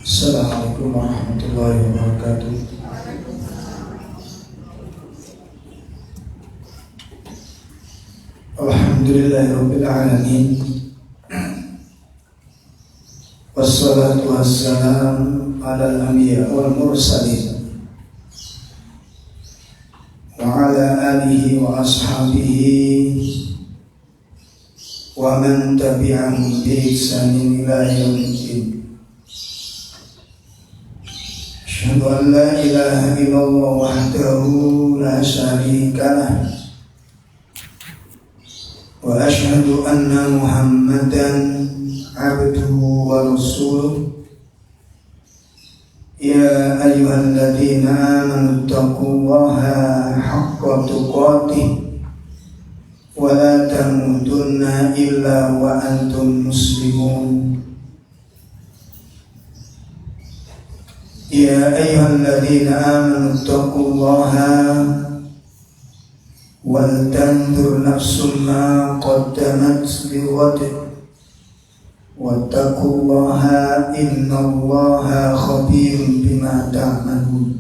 Assalamualaikum warahmatullahi wabarakatuh. Alhamdulillahirabbil alamin. Wassalatu wassalamu ala al-anbiya wal mursalin wa ala alihi wa ashabihi wa man tabi'ahum bi ihsanin ila yaumil. Asyhadu an la ilaha illallah wahdahu la syarika lah wa asyhadu anna Muhammadan abduhu wa rasuluh. Ya ayyuhalladzina amanu taqullaha haqqa tuqatih wa la tamutunna illa wa antum muslimun. Ya ayyuhalladzina amanu taqullaha wal tanzur nafsum ma qaddamat lighad wattaqullaha innallaha khabirun bima ta'malun.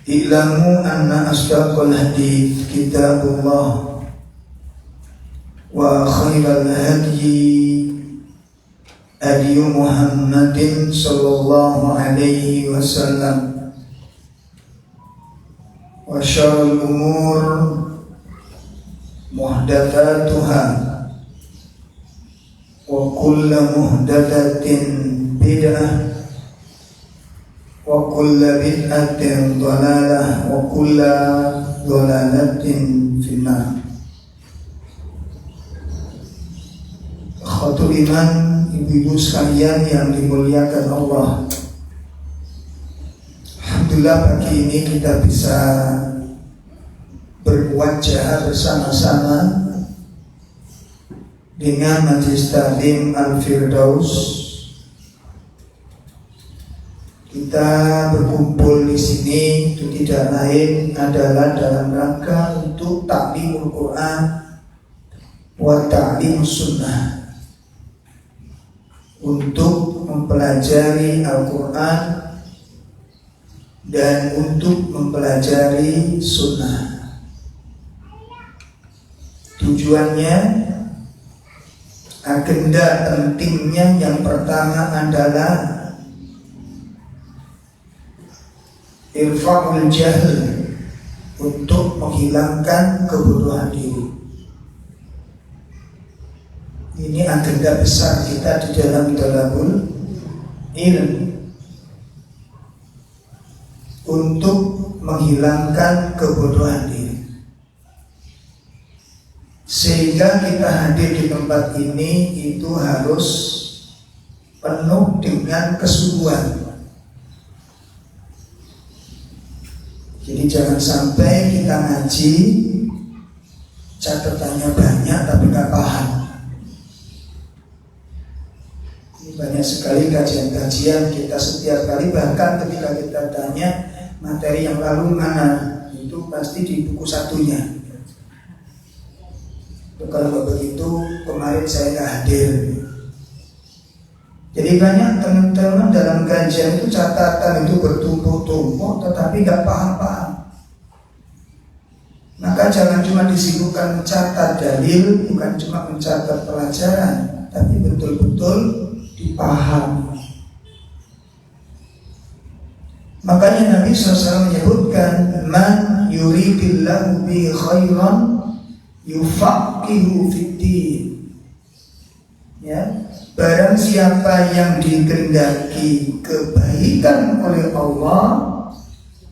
I'lamu anna asdaqal hadits kitabullah wa khairal hadyi hadi Muhammadin sallallahu alaihi wasallam wa syarrul umur muhdatsatuha wa kullu muhdatsatin bid'ah wa kullu bid'atin dhalalah wa kullu dhalalatin finnar. Khatul iman, ibu-ibu sekalian yang dimuliakan Allah, alhamdulillah pagi ini kita bisa berwajah bersama-sama dengan Majelis Ta'lim Al-Firdaus. Kita berkumpul di sini itu tidak lain adalah dalam rangka untuk ta'limul Quran wa ta'limus sunnah, untuk mempelajari Al-Quran dan untuk mempelajari sunnah. Tujuannya, agenda pentingnya yang pertama adalah irfa'ul jahl, untuk menghilangkan kebodohan diri. Ini agenda besar kita di dalam thalabul ilm, untuk menghilangkan kebodohan diri. Sehingga kita hadir di tempat ini itu harus penuh dengan kesungguhan. Jadi jangan sampai kita ngaji catatannya banyak tapi nggak paham. Banyak sekali kajian-kajian kita setiap kali, bahkan ketika kita tanya materi yang lalu mana, itu pasti di buku satunya. Kalau begitu kemarin saya nggak hadir. Jadi banyak teman-teman dalam kajian itu catatan itu bertumpuk-tumpuk tetapi nggak paham-paham. Maka jangan cuma disibukkan mencatat dalil, bukan cuma mencatat pelajaran, tapi betul-betul dipaham. Makanya Nabi SAW menyebutkan, man yuridillahu bi khairan yufaqihu fiddin. Ya, barang siapa yang dikehendaki kebaikan oleh Allah,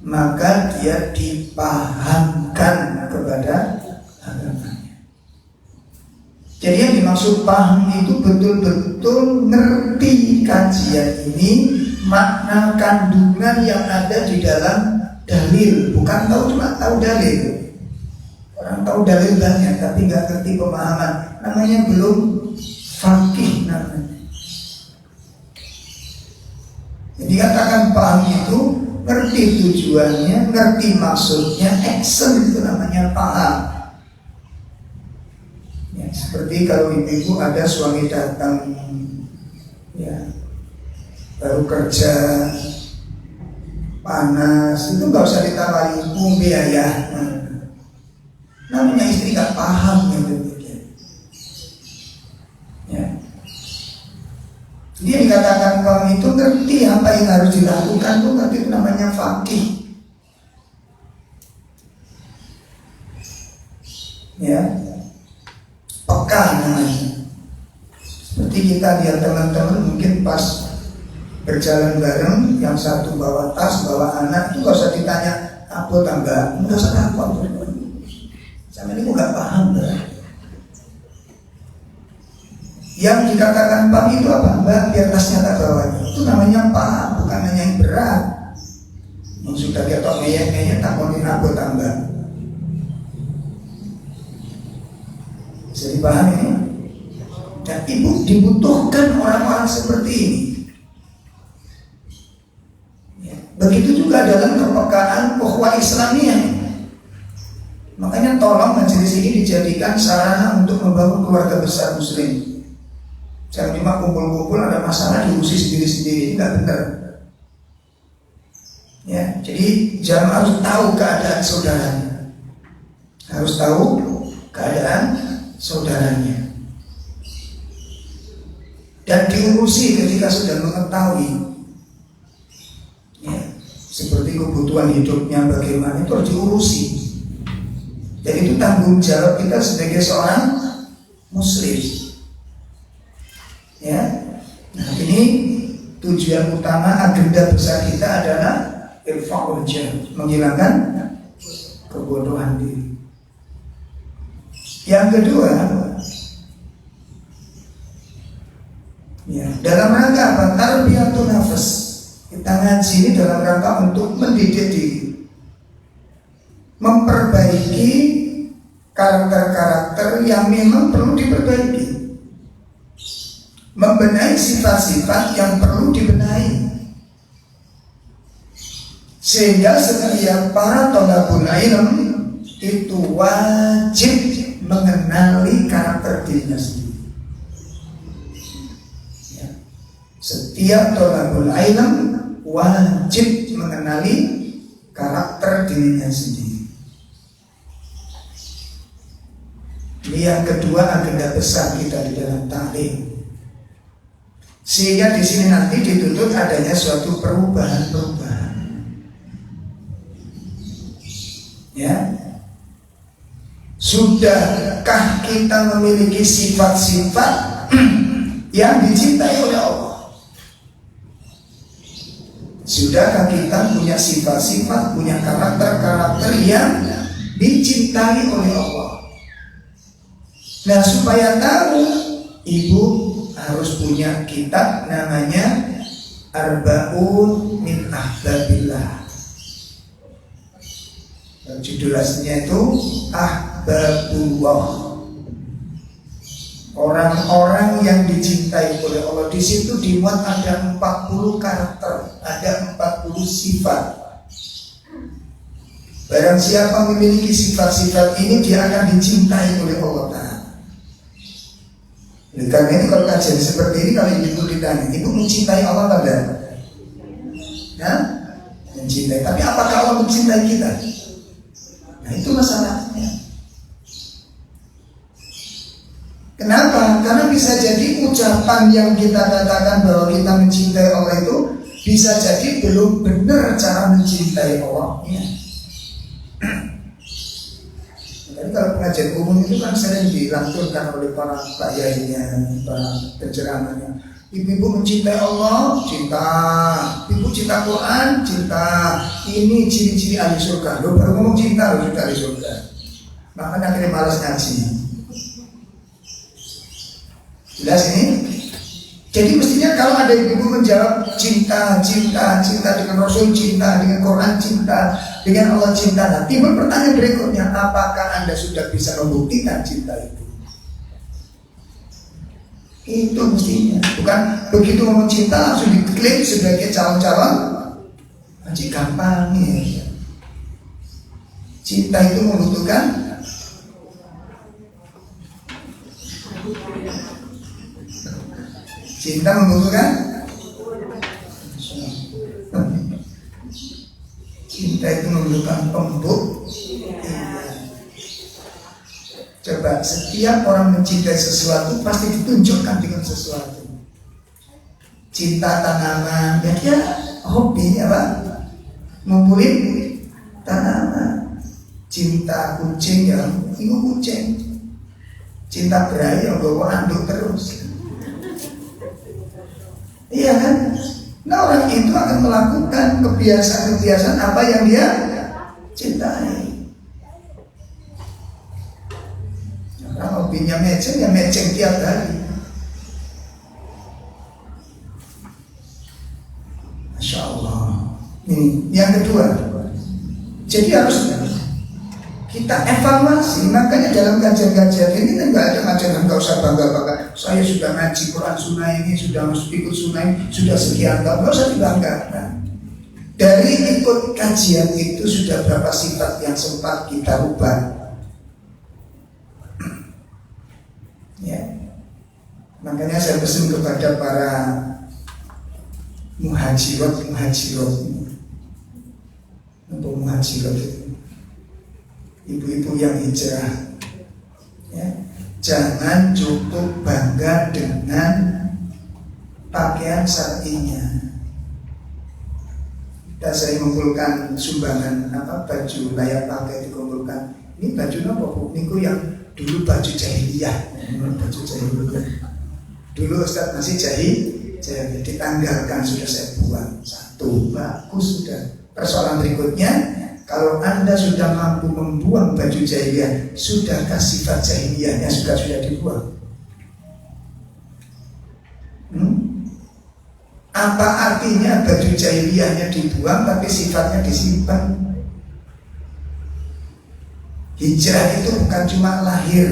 maka dia dipahamkan kepada agamanya. Jadi yang dimaksud paham itu betul-betul ngerti kajian ini, makna kandungan yang ada di dalam dalil, bukan cuma tahu dalil. Orang tahu dalil banyak tapi nggak ngerti pemahaman, namanya belum faqih namanya. Jadi katakan paham itu ngerti tujuannya, ngerti maksudnya, action itu namanya paham. Ya, Seperti kalau ibu-ibu ada suami datang, ya, baru kerja, panas, itu nggak usah ditawari biaya. Namanya istri nggak paham gitu. Ya. Dia dikatakan suami itu ngerti apa yang harus dilakukan, tuh ngerti, itu namanya faqih. Ya, peka namanya. Seperti kita lihat teman-teman mungkin pas berjalan bareng, yang satu bawa tas, bawa anak, itu gak usah ditanya apa tambah, nggak usah takut. Sama ini gak paham lah. Yang dikatakan paham itu apa? Mbak, biar tasnya tak bawanya. Itu namanya paham, bukan hanya yang berat. Yang sudah ketok ngeyek-ngeyek takonin apa tambah. Bisa dipahami ini? Dan ibu dibutuhkan orang-orang seperti ini. Ya. Begitu juga dalam kepekaan ukhuwah Islamiyah. Makanya tolong majelis ini dijadikan sarana untuk membangun keluarga besar muslim. Jangan cuma kumpul-kumpul ada masalah diurusi sendiri-sendiri, ini nggak benar. Ya, jadi jangan harus tahu keadaan saudaranya. Harus tahu keadaan saudaranya. Dan diurusi ketika sudah mengetahui, ya, seperti kebutuhan hidupnya bagaimana, itu harus diurusi. Dan itu tanggung jawab kita sebagai seorang muslim. Ya, nah ini tujuan utama, agenda besar kita adalah irfa'ul jahl, menghilangkan kebodohan diri. Yang kedua, ya, dalam rangka apa? Tarbiyatun nafas. Kita ngaji ini dalam rangka untuk mendidik diri, memperbaiki karakter-karakter yang memang perlu diperbaiki, membenahi sifat-sifat yang perlu dibenahi, sehingga setiap para thalabul ilm itu wajib mengenali karakter dirinya sendiri. Ya. Setiap thalabul ilm wajib mengenali karakter dirinya sendiri. Ini yang kedua agenda besar kita di dalam ta'lim. Sehingga di sini nanti dituntut adanya suatu perubahan-perubahan. Ya. Sudahkah kita memiliki sifat-sifat yang dicintai oleh Allah? Sudahkah kita punya sifat-sifat, punya karakter-karakter yang dicintai oleh Allah? Nah, supaya tahu, ibu harus punya kitab namanya Arba'un min Ahbabillah. Judul aslinya itu Ahbabullah, orang-orang yang dicintai oleh Allah. Di situ dimuat ada 40 karakter, ada 40 sifat. Barang siapa memiliki sifat-sifat ini, dia akan dicintai oleh Allah Ta'ala. Karena itu kalau kajian seperti ini, kalau ibu ditanya, ibu mencintai Allah atau tidak? Ya? Mencintai. Tapi apakah Allah mencintai kita? Nah, itu masalahnya. Kenapa? Karena bisa jadi ucapan yang kita katakan bahwa kita mencintai Allah itu bisa jadi belum benar cara mencintai Allah. Ya. Jadi kalau pengajian umum itu kan sering dilangsungkan oleh para kiainya, para penceramahnya. Ibu-ibu mencintai Allah, cinta. Ibu cinta Quran, cinta. Ini ciri-ciri ahli surga. Lo baru ngomong cinta, lo sudah ahli surga. Makanya akhirnya malas ngaji. Jelas ini? Jadi mestinya kalau ada ibu menjawab cinta, cinta, cinta dengan Rasul, cinta dengan Quran, cinta dengan Allah, cinta. Nah, timbul pertanyaan berikutnya, apakah Anda sudah bisa membuktikan cinta itu? Itu mestinya. Bukan begitu ngomong cinta langsung diklaim sebagai calon-calon haji, gampang ya. Cinta itu membutuhkan Cinta membutuhkan. Cinta itu membutuhkan pembuktian. Coba setiap orang mencintai sesuatu pasti ditunjukkan dengan sesuatu. Cinta tanaman, ya dia hobinya apa? Ngumpulin tanaman. Cinta kucing, ya itu kucing. Cinta berai, ya bawa anduk terus. Iya kan? Nah orang itu akan melakukan kebiasaan-kebiasaan apa yang dia cintai. Orang hobinya meceng, ya meceng tiap hari. Masya Allah. Ini yang kedua. Jadi harus kita evaluasi. Makanya dalam kajian-kajian ini nggak ada kajian, nggak usah bangga-bangga. Saya sudah ngaji Quran sunnah ini, sudah ikut sunnah ini, sudah sekian tahun. Nggak usah dibanggakan. Dari ikut kajian itu sudah berapa sifat yang sempat kita rubah. Ya. Makanya saya pesan kepada para muhajirat untuk muhajirat ibu-ibu yang hijrah, ya, jangan cukup bangga dengan pakaian syar'inya. Dan saya mengumpulkan sumbangan baju layak pakai dikumpulkan. Ini baju apa bu? Niku yang dulu baju jahiliyah, baju jahiliyah. Dulu Ustaz masih jahiliyah, ditanggalkan, sudah saya buang satu, bagus sudah. Persoalan berikutnya, kalau Anda sudah mampu membuang baju jahiliyah, sudahkah sifat jahiliyahnya sudah dibuang? Apa artinya baju jahiliyahnya dibuang tapi sifatnya disimpan? Hijrah itu bukan cuma lahir.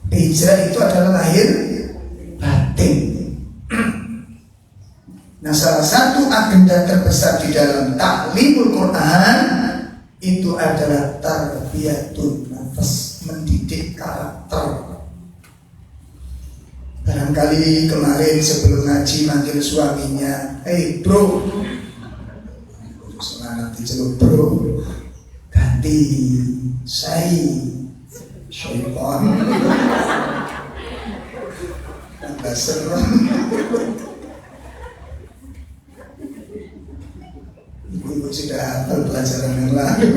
Hijrah itu adalah lahir batin. Nah, salah satu agenda terbesar di dalam taklimul Quran itu adalah tarbiyatun nafs, mendidik karakter. Barangkali kemarin sebelum ngaji manggil suaminya, "Hey bro," semangat diceluk bro, ganti saya syaitan. Tambah serem. Ibu sudah hafal pelajaran yang lalu.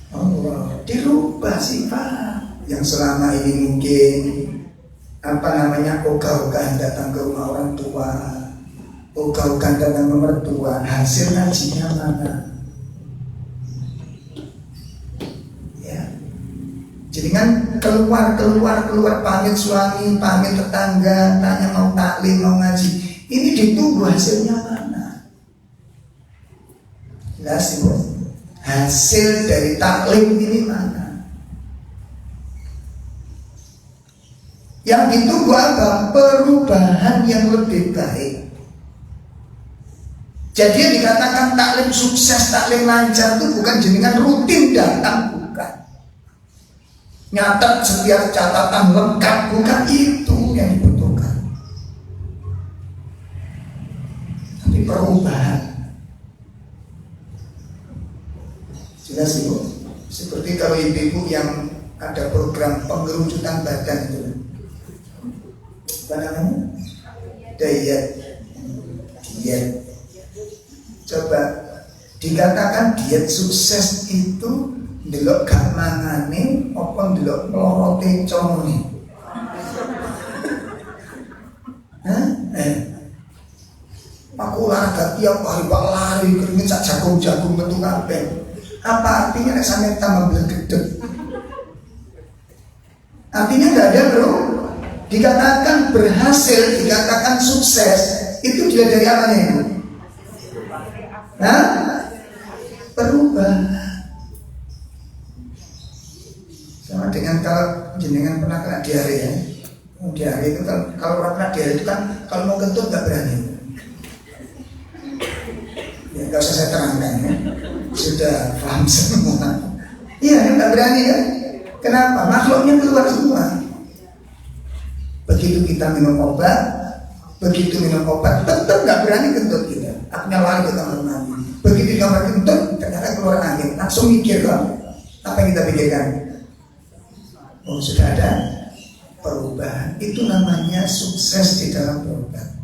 Allah, dirubah sifat yang selama ini mungkin ogah-ogahan datang ke rumah orang tua, ogah-ogahan datang ke mertua, hasil ngajinya mana? Ya, jadi kan keluar pamit suami, pamit tetangga, tanya mau taklim, mau ngaji, ini ditunggu hasilnya mana? Jelas ibu, hasil dari taklim ini mana? Yang ditunggu apa? Perubahan yang lebih baik. Jadi yang dikatakan taklim sukses, taklim lancar itu bukan jenengan rutin datang, bukan. Nyatat setiap catatan lengkap, bukan itu yang dibutuhkan. Tapi perubahan. Jelas ibu. Seperti kalau ibu-ibu yang ada program pengerucutan badan itu, apa namanya? Diet. Coba dikatakan diet sukses itu ndelok gak mangane apa ndelok melorote comone? Aku olahraga tiap hari, pak lari keringet sak jagung metu kabeh. Apa artinya nek sampe tambah blegedeg? Artinya enggak ada, bro. Dikatakan berhasil, dikatakan sukses, itu dilihat dari apanya itu? Perubahan. Sama dengan kalau jenengan pernah kena diare ya. Diare itu kan, kalau orang kena diare itu kan kalau mau kentut nggak berani. Ya nggak usah saya terangkan ya. Sudah paham semua. Iya, nggak berani kan? Kenapa? Makhluknya keluar semua. Begitu kita minum obat, tetap nggak berani kentut kita. Akhirnya lari ke kamar mandi. Begitu kamar kentut, ternyata keluar angin. Langsung mikir loh. Apa yang kita pikirkan? Oh, sudah ada perubahan. Itu namanya sukses di dalam berobat.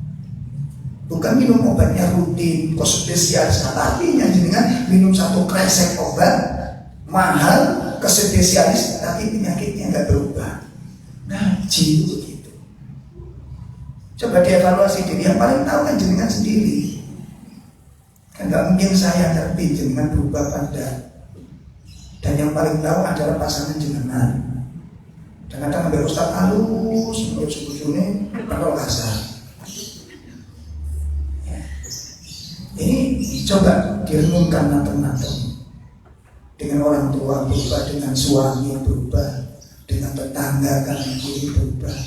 Bukan minum obatnya rutin, kok spesialis. Artinya jenengan minum satu kresek obat mahal ke spesialis, tapi penyakitnya nggak berubah. Ngaji itu begitu. Coba dievaluasi diri. Yang paling tahu kan jenengan sendiri. Kan nggak mungkin saya ngerti jenengan berubah pada. Dan yang paling tahu adalah pasangan jenengan. Dan kadang ambil ustaz halus, menurut suku-suku kalau kasar. Ini coba direnungkan matang-matang. Dengan orang tua berubah, dengan suami berubah, dengan tetangga kanan kiri berubah.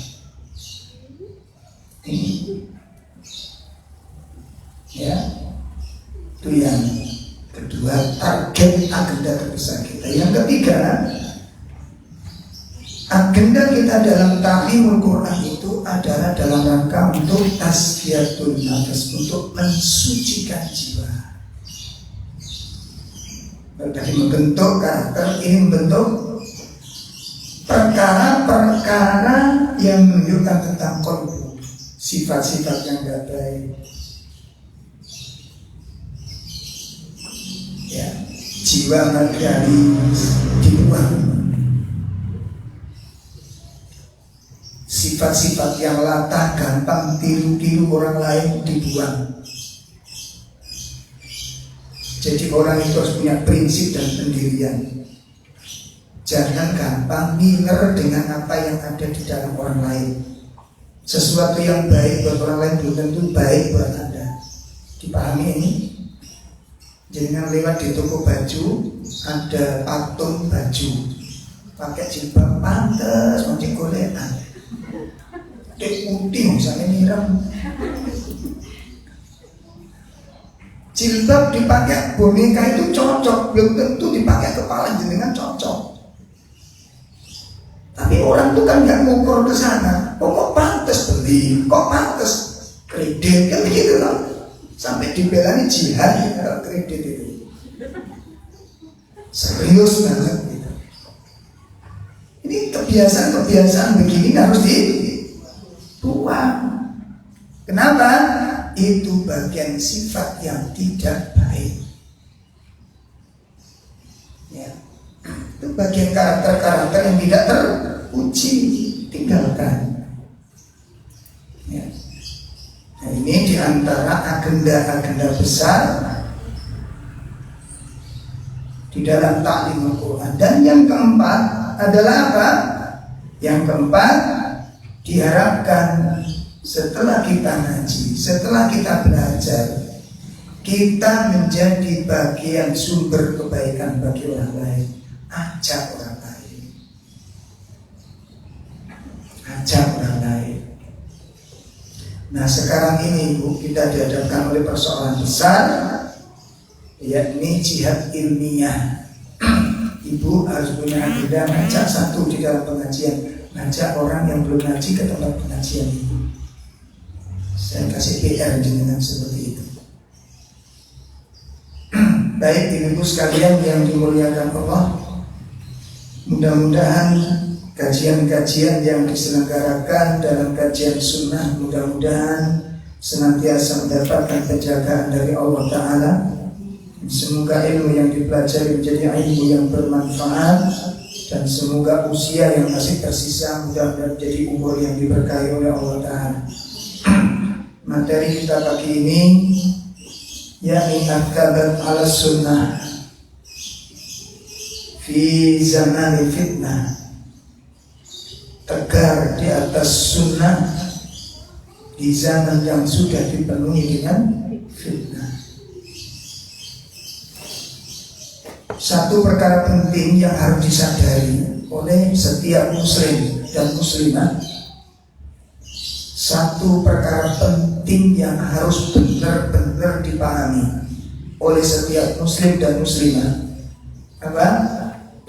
Ini ya, itu yang kedua, target agenda terbesar kita. Yang ketiga, agenda kita dalam ta'limul Quran itu adalah dalam rangka untuk tazkiyatun nafs, untuk mensucikan jiwa. Tadi membentuk karakter, ini membentuk perkara-perkara yang menunjukkan tentang qalbu, sifat-sifat yang tidak baik. Ya, jiwa materialis dibuang. Sifat-sifat yang latah, gampang tiru-tiru orang lain dibuang. Jadi orang itu harus punya prinsip dan pendirian. Jangan gampang minder dengan apa yang ada di dalam orang lain. Sesuatu yang baik buat orang lain belum tentu baik buat Anda. Dipahami ini? Jangan lewat di toko baju, ada patung baju, pakai jilbab pantes, mancing golekan. Dek putih misalnya nyiram. Jilbab dipakai boneka itu cocok, belum tentu dipakai kepala jenengan cocok. Tapi orang tuh kan nggak ngukur ke sana. Oh, kok pantas beli, kok pantas kredit, kan begitu loh. Sampai dibelani jihad ya, kalau kredit itu. Serius banget gitu. Ini kebiasaan begini harus dibuang. Kenapa? Itu bagian sifat yang tidak baik. Ya. Itu bagian karakter-karakter yang tidak terpuji, tinggalkan. Ya. Nah, ini diantara agenda-agenda besar di dalam ta'limul Quran. Dan yang keempat adalah apa? Yang keempat, diharapkan setelah kita ngaji, setelah kita belajar, kita menjadi bagian sumber kebaikan bagi orang lain. Ajak orang lain, ajak orang lain. Nah, sekarang ini Ibu, kita dihadapkan oleh persoalan besar, yakni jihad ilmiah. Ibu harus punya agenda ngajak satu di dalam pengajian, ngajak orang yang belum ngaji ke tempat pengajian Ibu. Saya kasih PR dengan seperti itu. Baik Ibu sekalian yang dimuliakan Allah, mudah-mudahan kajian-kajian yang diselenggarakan dalam kajian sunnah mudah-mudahan senantiasa mendapatkan penjagaan dari Allah Ta'ala. Semoga ilmu yang dipelajari menjadi ilmu yang bermanfaat, dan semoga usia yang masih tersisa mudah-mudahan menjadi umur yang diberkahi oleh Allah Ta'ala. Materi kita pagi ini yakni akabat ala sunnah fi zaman fitnah, tegar di atas sunnah di zaman yang sudah dipenuhi dengan fitnah. Satu perkara penting yang harus disadari oleh setiap muslim dan muslimah, satu perkara penting yang harus benar-benar dipahami oleh setiap muslim dan muslimah, apa?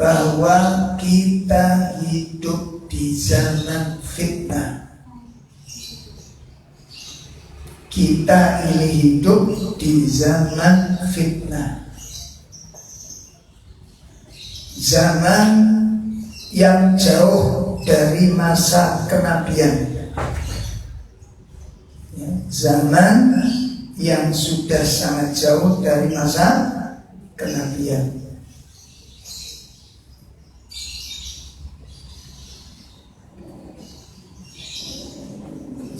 Bahwa kita kita hidup di zaman fitnah. Kita ini hidup di zaman fitnah. Zaman yang jauh dari masa kenabian. Zaman yang sudah sangat jauh dari masa kenabian.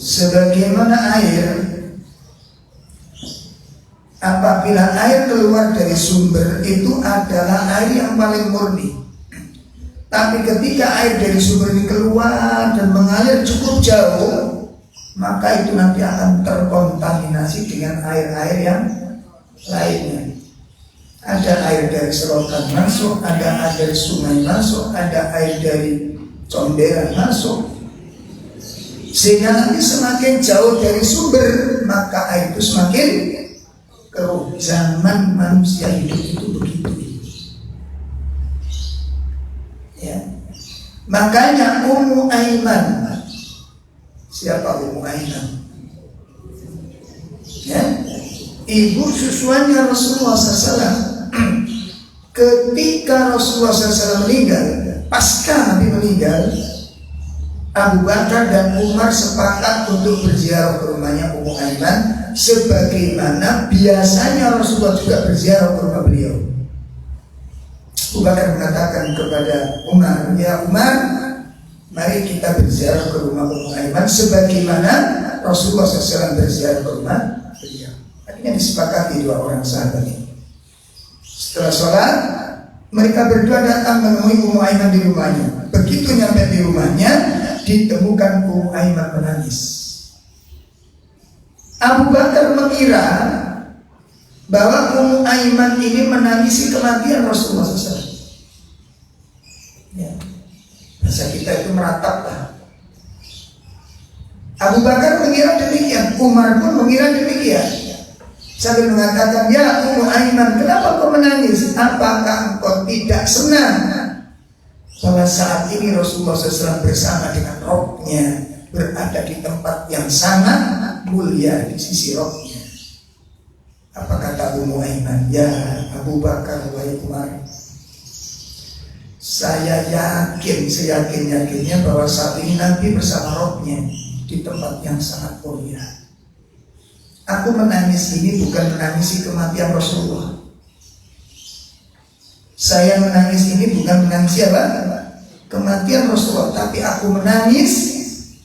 Sebagaimana air, apabila air keluar dari sumber itu adalah air yang paling murni. Tapi ketika air dari sumber ini keluar dan mengalir cukup jauh, maka itu nanti akan terkontaminasi dengan air-air yang lainnya. Ada air dari selokan masuk, ada air dari sungai masuk, ada air dari comberan masuk. Sehingga nanti semakin jauh dari sumber, maka air itu semakin keruh. Zaman manusia hidup itu begitu. Ya. Makanya Ummu Aiman, siapa Ummu Aiman? Ya. Ibu susuannya Rasulullah SAW. Ketika Rasulullah SAW meninggal, pasca Nabi meninggal, Abu Bakar dan Umar sepakat untuk berziarah ke rumahnya Ummu Aiman, sebagaimana biasanya Rasulullah juga berziarah ke rumah beliau. Abu Bakar mengatakan kepada Umar, "Ya Umar, mari kita berziarah ke rumah Ummu Aiman sebagaimana Rasulullah SAW berziarah ke rumah beliau." Akhirnya disepakati dua orang sahabat ini. Setelah sholat, mereka berdua datang menemui Ummu Aiman di rumahnya. Begitu nyampe di rumahnya, ditemukan Ummu Aiman menangis. Abu Bakar mengira bahwa Ummu Aiman ini menangisi kematian Rasulullah SAW. Ya. Bahasa kita itu meratap lah. Abu Bakar mengira demikian, Umar pun mengira demikian. Sambil mengatakan, "Ya Ummu Aiman, kenapa kau menangis? Apakah engkau tidak senang bahwa saat ini Rasulullah SAW bersama dengan Rabb-Nya berada di tempat yang sangat mulia di sisi Rabb-Nya?" Apa kata Ummu Aiman? "Ya Abu Bakar wa Umar, saya yakin seyakin-yakinnya bahwa saat ini Nabi bersama Rabb-Nya di tempat yang sangat mulia. Aku menangis ini bukan menangisi kematian Rasulullah. Saya menangis ini bukan menangisi apa? Kematian Rasulullah, tapi aku menangis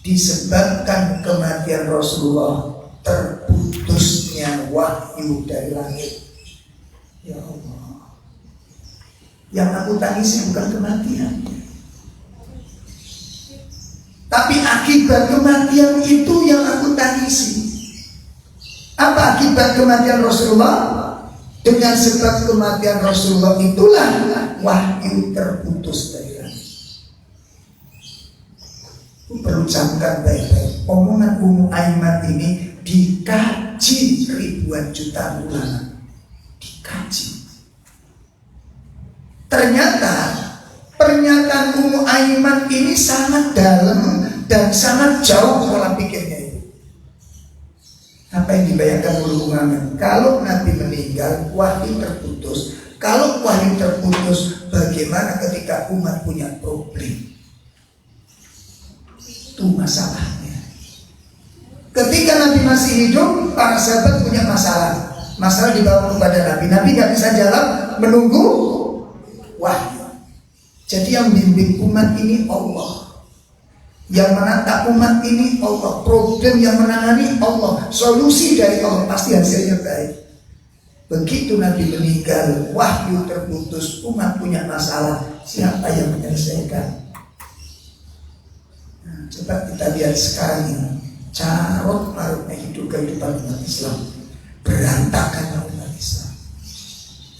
disebabkan kematian Rasulullah, terputusnya wahyu dari langit." Ya Allah, yang aku tangisi bukan kematian, tapi akibat kematian itu yang aku tangisi. Apa akibat kematian Rasulullah? Dengan sebab kematian Rasulullah itulah wahyu terputus dari langit. Perlu camkan baik-baik, omongan Ummu Aiman ini dikaji ribuan juta ulama. Dikaji. Ternyata pernyataan Ummu Aiman ini sangat dalam dan sangat jauh pola pikirnya. Apa yang dibayangkan oleh Ummu Aiman? Kalau Nabi meninggal, wahyu terputus. Kalau wahyu terputus, bagaimana ketika umat punya problem? Itu masalahnya. Ketika Nabi masih hidup, para sahabat punya masalah. Masalah dibawa kepada Nabi. Nabi gak bisa jawab, menunggu wahyu. Jadi yang bimbing umat ini Allah. Yang menata umat ini Allah. Problem yang menangani Allah. Solusi dari Allah, pasti hasilnya baik. Begitu Nabi meninggal, wahyu terputus, umat punya masalah, siapa yang menyelesaikan? Nah, coba kita lihat sekarang ini, carut marutnya hidup kehidupan umat Islam, berantakannya umat Islam,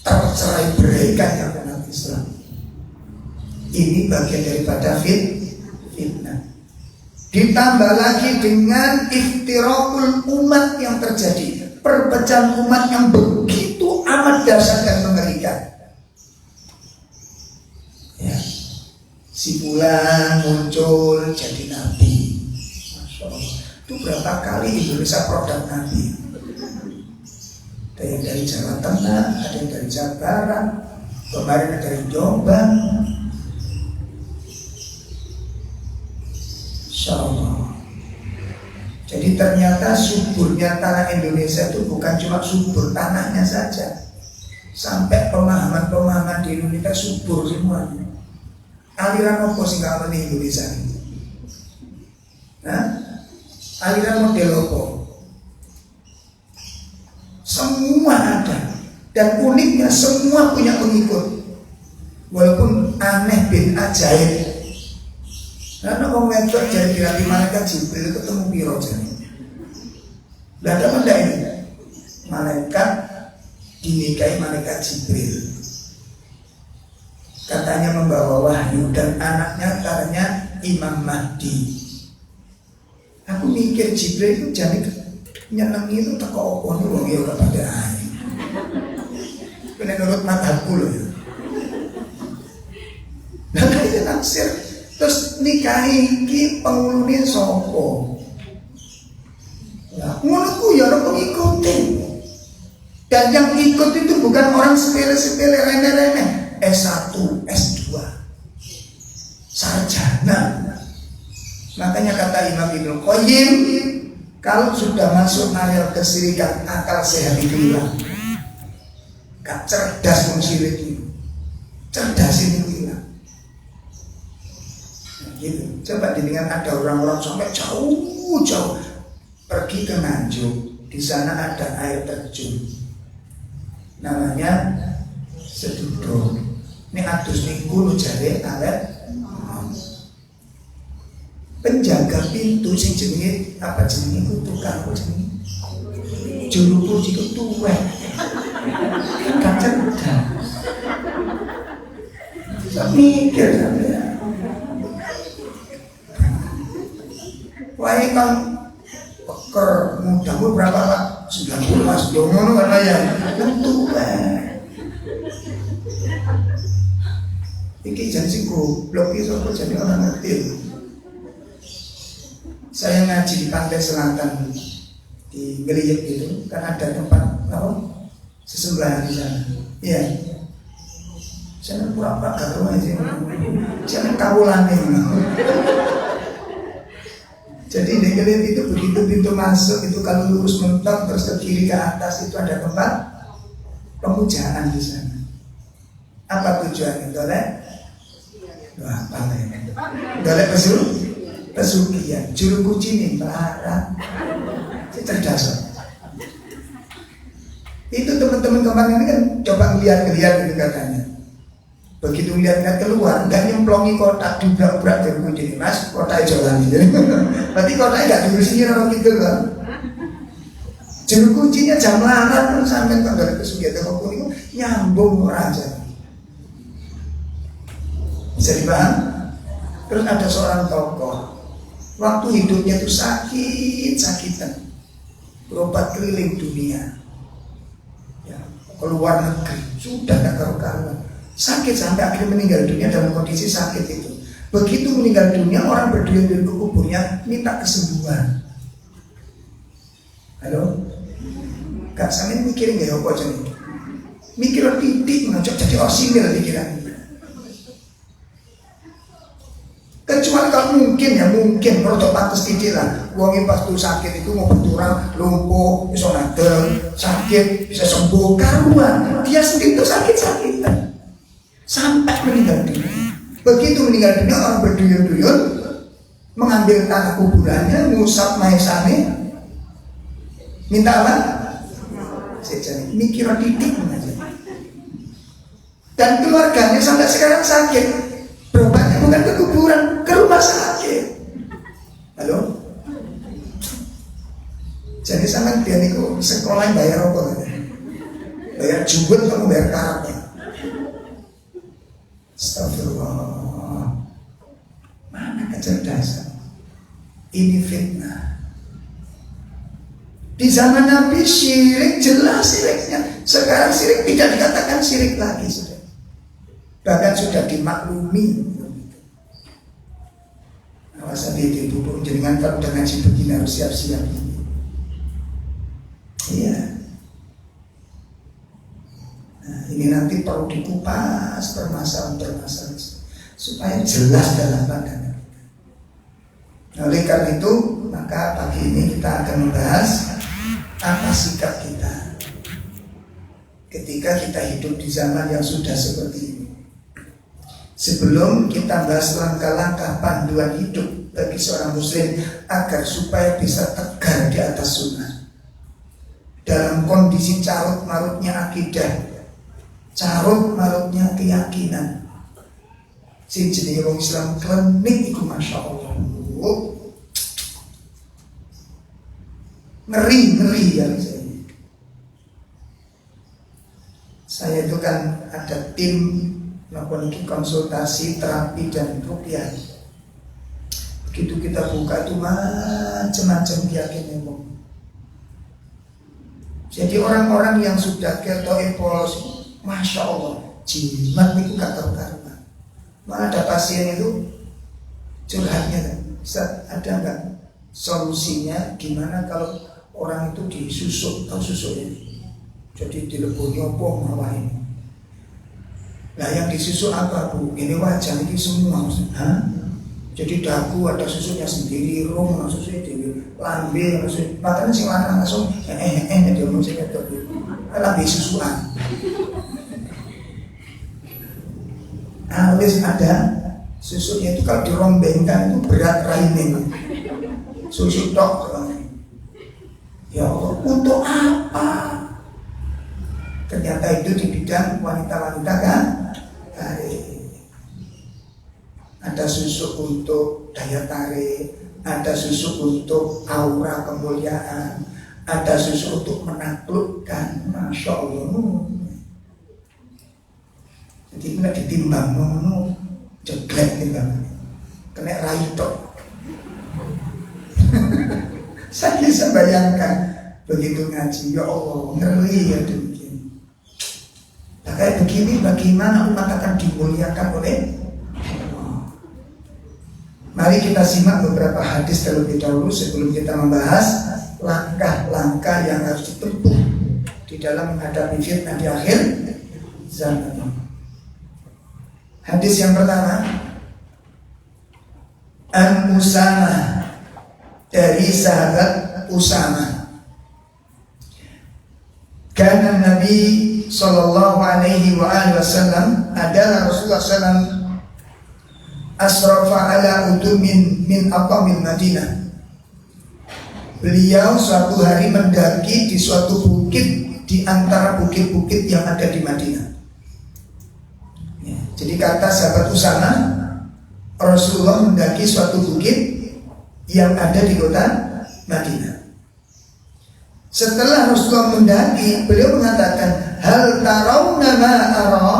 tercerai beraikannya umat Islam. Ini bagian daripada fitnah. Ditambah lagi dengan iftirakul umat yang terjadi, perpecahan umat yang begitu amat dahsyat dan mengerikan. Ya. si fulan muncul jadi nabi. Masya Allah. Itu berapa kali Indonesia produk nabi? Ada yang dari Jawa Tengah, ada yang dari Jawa Barat, kemarin ada dari Jombang. Insya Allah. Jadi ternyata suburnya tanah Indonesia itu bukan cuma subur tanahnya saja, sampai pemahaman-pemahaman di Indonesia subur semuanya. Aliran apa sih kalau di Indonesia ini? Nah, aliran model apa? Semua ada, dan uniknya semua punya pengikut, walaupun aneh bin ajaib. Karena orang wedok jadi dilatih malaikat Jibril ketemu piro jadi. Tidak ada benda ini. Malaikat dinikahi malaikat Jibril. Katanya membawa wahyu dan anaknya katanya Imam Mahdi. Aku mikir Jibril itu jadi nyenengi itu teko opo nih wong ya ora pada ae. Kene nurut mataku lho ya. Lah kaya naksir. Terus nikahi iki pengulune sapa? Ya, ngono ku ya ora pengikutin. Dan yang ikut itu bukan orang sepele-sepele remeh-remeh, S1, S2. Sarjana. Makanya kata Imam Ibnu Qayyim, kalau sudah masuk areal kesirikan, akal sehat itu hilang. Gak cerdas mensirik itu. Cerdas ini hilang. Gitu. Coba dengan ada orang-orang sampai jauh-jauh pergi ke Nganjuk, di sana ada air terjun, namanya Sedudo. Ini adus minggu jare alet penjaga pintu sing jenenge apa jenenge itu tukang apa jenenge juru kunci itu tuwek kan cerdas. Saya mikir sampai wahai kan peker mudamu berapa Pak? 90 Mas Domono kan ya tentu iki janji goblok iki sapa jadi orang ngerti. Saya ngaji di pantai selatan di Geliyek itu kan ada tempat apa? Sesembelihan di sana. Iya. Jangan pura-pura gak rumah aja. Jangan kawulane. Jadi di Geliyek itu begitu pintu masuk itu kalau lurus mentok terus ke kiri ke atas itu ada tempat pemujaan di sana. Apa tujuannya? Dolek? Wah, paling. Dolek pesugihan. Juru kunci nih melarang. Cerdas. Itu teman-teman kemarin ini kan coba ngeliat-ngeliat gitu katanya. Begitu lihat keluar, nggak nyemplongi kotak dibrak-brak dari kunci ini, Mas, kotak jalan ini. Berarti kotaknya nggak diurusin orang gitu kan? Juru kuncinya jam larat terus sampai kalau dari pesugihan telepon itu nyambung raja. Bisa dipaham? Terus ada seorang tokoh, waktu hidupnya itu sakit-sakitan, berobat keliling dunia, ya, keluar negeri, sudah nggak karu-karuan. Sakit sampai akhirnya meninggal dunia dalam kondisi sakit itu. Begitu meninggal dunia, orang berduyun-duyun ke kuburnya minta kesembuhan. Halo? Gak sampe mikirin gak ya apa aja nih? Mikir titik ngajak jadi osimil pikiran. Kecuali kalau mungkin produk pantas titik lah. Wongin pas tuh sakit itu mau berturang, lumpuh, bisa nadeng, sakit, bisa sembuh, karuan. Dia sendiri tuh sakit-sakitan sampai meninggal dunia. Begitu meninggal dunia orang berduyun-duyun mengambil tanah kuburannya, ngusap maesane, minta apa? Sejak mikir titik aja. Dan keluarganya sampai sekarang sakit, berobatnya bukan ke kuburan, ke rumah sakit. Halo? Jadi sama dia niku sekolah bayar apa? Bayar jubel kamu bayar karat. Astagfirullah. Mana kecerdasan? Ini fitnah. Di zaman Nabi syirik jelas syiriknya. Sekarang syirik tidak dikatakan syirik lagi sudah. Bahkan sudah dimaklumi. masa itu ibu jenengan kalau udah ngaji begini harus siap-siap ini. Iya. Nah, ini nanti perlu dikupas permasalahan-permasalahan supaya jelas dalam pandangan kita. Nah, oleh karena itu maka pagi ini kita akan membahas apa sikap kita ketika kita hidup di zaman yang sudah seperti ini. Sebelum kita bahas langkah-langkah panduan hidup bagi seorang muslim agar supaya bisa tegar di atas sunnah dalam kondisi carut marutnya akidah, carut marutnya keyakinan. Si jenenge wong Islam klenik iku masya Allah. Ngeri ya saya itu kan ada tim melakukan konsultasi, terapi dan ruqyah. Begitu kita buka itu macam-macam keyakinan. Jadi orang-orang yang sudah ketok polos, masya Allah, jimat itu gak karu-karuan. Malah ada pasien itu curhatnya kan, Ustaz, ada nggak solusinya gimana kalau orang itu disusuk, tahu susuk ini? Jadi dilebur nyopong apa ini? Nah yang disusuk apa bu? Ini wajah ini semua maksudnya. Jadi dagu ada susunya sendiri, rum susunya sendiri, lambe maksudnya. Makanya si lanang langsung dia maksudnya itu lambe susuan. Alis ada susunya itu kalau dirombengkan itu berat raine. Susu tok. Ya Allah, untuk apa? Ternyata itu di bidang wanita-wanita kan. Ada susu untuk daya tarik, ada susu untuk aura kemuliaan, ada susu untuk menaklukkan, masya Allah. Jadi kena ditimbang, jeglek timbang, kena rayu tok. Saya bisa bayangkan begitu ngaji, ya Allah ngeri ya demikian. Nah, kayak begini bagaimana umat akan dimuliakan oleh Allah. Mari kita simak beberapa hadis terlebih dahulu sebelum kita membahas langkah-langkah yang harus ditempuh di dalam menghadapi fitnah di akhir zaman. Hadis yang pertama, An-Usama, dari sahabat Usama. Karena Nabi sallallahu alaihi wasallam adalah Rasulullah sallam asrafa ala utumin min aqamil Madinah. Beliau suatu hari mendaki di suatu bukit di antara bukit-bukit yang ada di Madinah. Ya, jadi kata sahabat Usama, Rasulullah mendaki suatu bukit yang ada di kota Madinah. Setelah Rasulullah mendaki, beliau mengatakan, hal tarawna ma ara?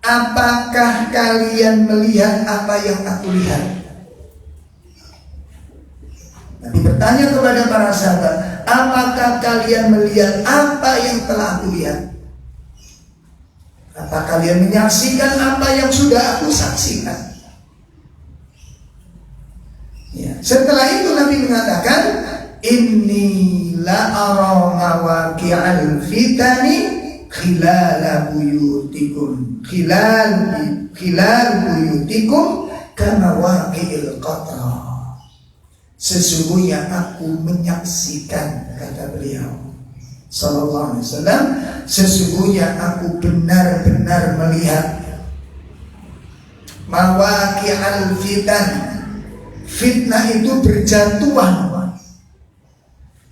Apakah kalian melihat apa yang aku lihat? Nabi bertanya kepada para sahabat, apakah kalian melihat apa yang telah aku lihat? Apa kalian menyaksikan apa yang sudah aku saksikan? Ya. Setelah itu Nabi mengatakan, inni la ara mawaqi'al fitani khilal buyutikum khilal buyutikum kama waqi'il qatra. Sesungguhnya aku menyaksikan, kata beliau sallallahu alaihi wasallam, sesungguhnya aku benar-benar melihat mawaqi'al fitan. Fitnah itu berjatuhan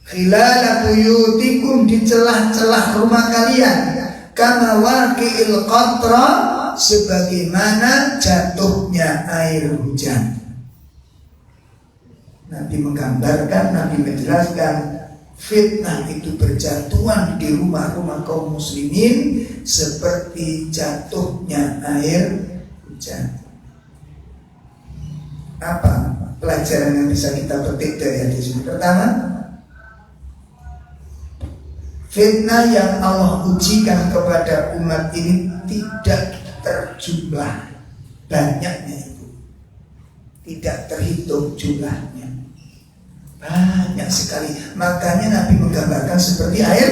khilal buyutikum, di celah-celah rumah kalian, kama waqi'il qatra, sebagaimana jatuhnya air hujan. Nabi menggambarkan, Nabi menjelaskan fitnah itu berjatuhan di rumah-rumah kaum muslimin seperti jatuhnya air hujan. Apa pelajaran yang bisa kita petik dari hadis ini? Pertama, fitnah yang Allah ujikan kepada umat ini tidak terjumlah banyaknya itu. tidak terhitung jumlahnya, banyak sekali. Makanya Nabi menggambarkan seperti air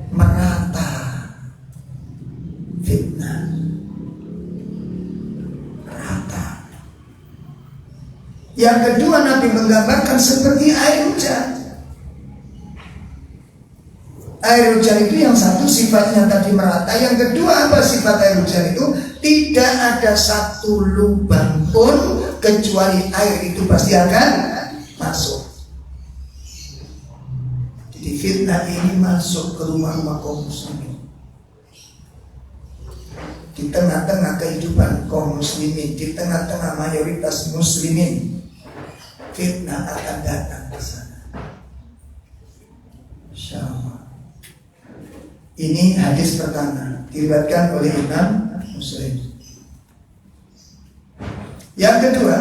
merata. Fitnah rata. Yang kedua, Nabi menggambarkan seperti air hujan. Air hujan itu yang satu sifatnya tadi merata. Yang kedua apa sifat air hujan itu? Tidak ada satu lubang pun kecuali air itu pasti akan masuk. Jadi fitnah ini masuk ke rumah-rumah kaum muslimin. Di tengah-tengah kehidupan kaum muslimin, di tengah-tengah mayoritas muslimin, fitnah akan datang ke sana. Insyaallah. Ini hadis pertama diriwayatkan oleh Imam Muslim. Yang kedua,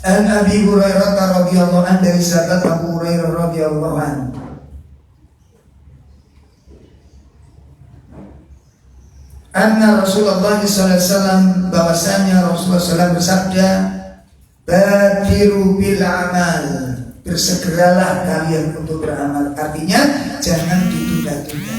An Abi Hurairah radhiyallahu anhu, dari sahabat Abu Hurairah radhiyallahu anhu, anna Rasulullah sallallahu alaihi wasallam, bahwasanya Rasulullah SAW bersabda, badiru bil amal, bersegeralah kalian untuk beramal. Artinya jangan ditunda-tunda.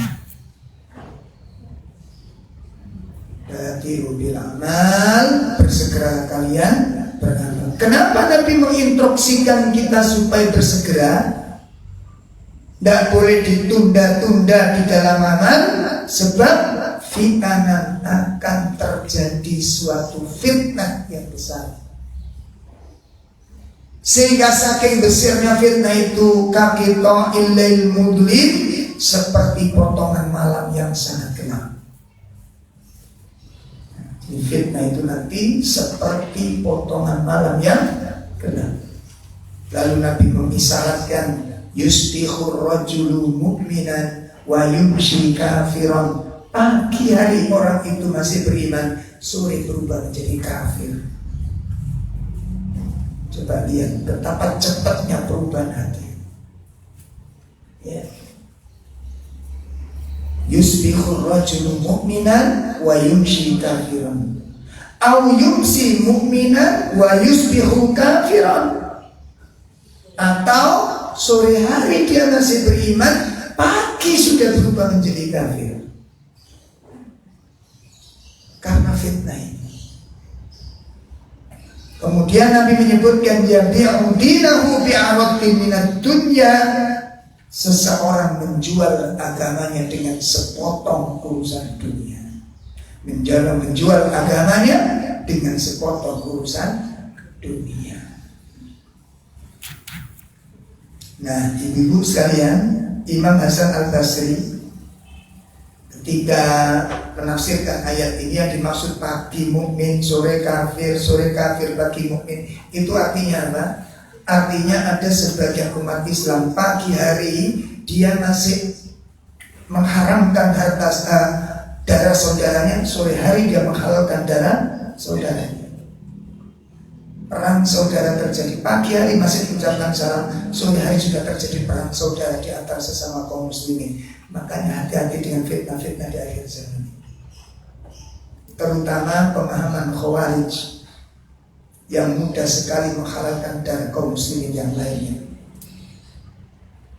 Badiru bil amal, bersegeralah kalian beramal. Kenapa Nabi menginstruksikan kita supaya bersegera? Tidak boleh ditunda-tunda di dalam amal, sebab fitnah akan terjadi suatu fitnah yang besar. Sehingga saking besarnya fitnah itu, kakito ilail mudlim, seperti potongan malam yang sangat gelap. Jadi fitnah itu nanti seperti potongan malam yang gelap. Lalu Nabi mengisyaratkan, yusbihur rajulu mu'minan wa yumshi kafiran. Pagi hari orang itu masih beriman, sore berubah menjadi kafir. Coba lihat betapa cepatnya perubahan hati. Ya. Yusbihur rajulu mu'minan wa yumshi kafiran, aw yumsi mu'minan wa yusbihu kafiran. Atau sore hari dia masih beriman, pagi sudah berubah menjadi kafir. Karena fitnah ini. Kemudian Nabi menyebutkan, yabi'u dinahu bi'aradin minad dunya, seseorang menjual agamanya dengan sepotong urusan dunia. Menjual agamanya dengan sepotong urusan dunia. Nah, ibu-ibu sekalian, Imam Hasan Al-Basri ketika menafsirkan ayat ini, yang dimaksud pagi mukmin, sore kafir bagi mukmin, itu artinya apa? Artinya ada sebagian umat Islam pagi hari dia masih mengharamkan harta darah saudaranya, sore hari dia menghalalkan darah saudaranya. Perang saudara terjadi, pagi hari masih mengucapkan salam, sore hari juga terjadi perang saudara di antara sesama kaum muslimin. Makanya hati-hati dengan fitnah-fitnah di akhir zaman, terutama pemahaman Khawarij yang mudah sekali menghalalkan darah kaum muslimin yang lainnya.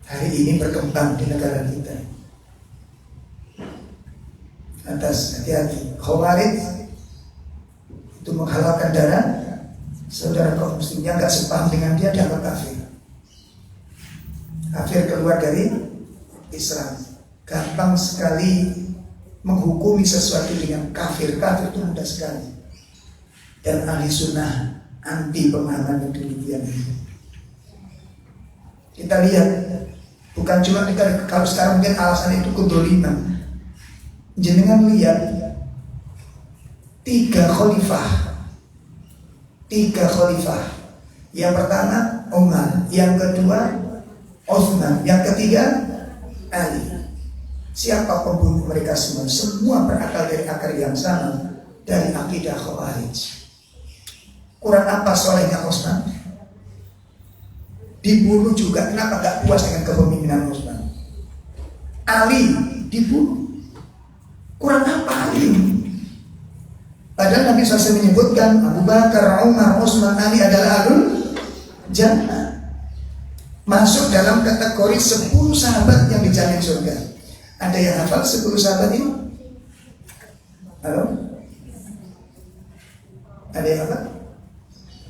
Hari ini berkembang di negara kita. Atas hati-hati. Khawarij itu menghalalkan darah saudara kaum muslim yang gak sepaham dengan dia, dianggap kafir. Kafir keluar dari Islam. Gampang sekali menghukumi sesuatu dengan kafir. Kafir itu mudah sekali. Dan ahli sunnah anti pemahaman yang demikian itu. Kita lihat, bukan cuma kita, kalau sekarang mungkin alasan itu kudoliman. Jenengan lihat tiga khalifah. Yang pertama Umar, yang kedua Utsman, yang ketiga Ali. Siapa pembunuh mereka semua? Semua berakal dari akar yang sama, dari akidah Khawarij. Kurang apa solehnya Utsman? Dibunuh juga, kenapa gak puas dengan kepemimpinan Utsman? Ali dibunuh, kurang apa Ali? Padahal Nabi SAW menyebutkan Abu Bakar, Umar, Utsman, Ali adalah ahlul jannah, masuk dalam kategori 10 sahabat yang dijamin surga. Ada yang hafal 10 sahabat ini? Halo? Ada yang hafal?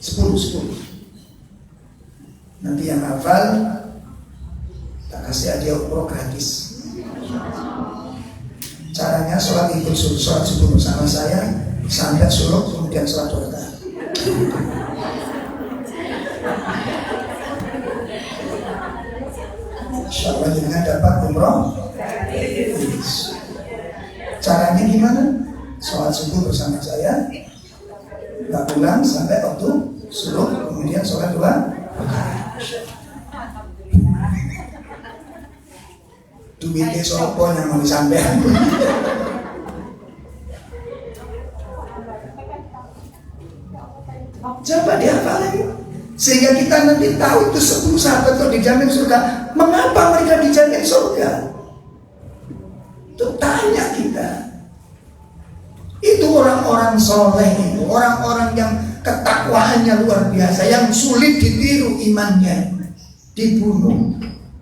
10. Nanti yang hafal tak kasih hadiah umroh gratis. Caranya sholat ikut sholat subuh bersama saya sampai suruh kemudian sholat 2 rakaat. Insya Allah dengan dapat umroh. Caranya gimana? Sholat subuh bersama saya, nggak pulang sampai waktu suruh kemudian sholat 2 rakaat. Duitnya sopo yang mau disampaikan. Coba dihafal lagi, sehingga kita nanti tahu itu 10 sahabat kok dijamin surga. Mengapa mereka dijamin surga? Itu tanya kita. Itu orang-orang soleh itu, orang-orang yang ketakwaannya luar biasa, yang sulit ditiru imannya, dibunuh.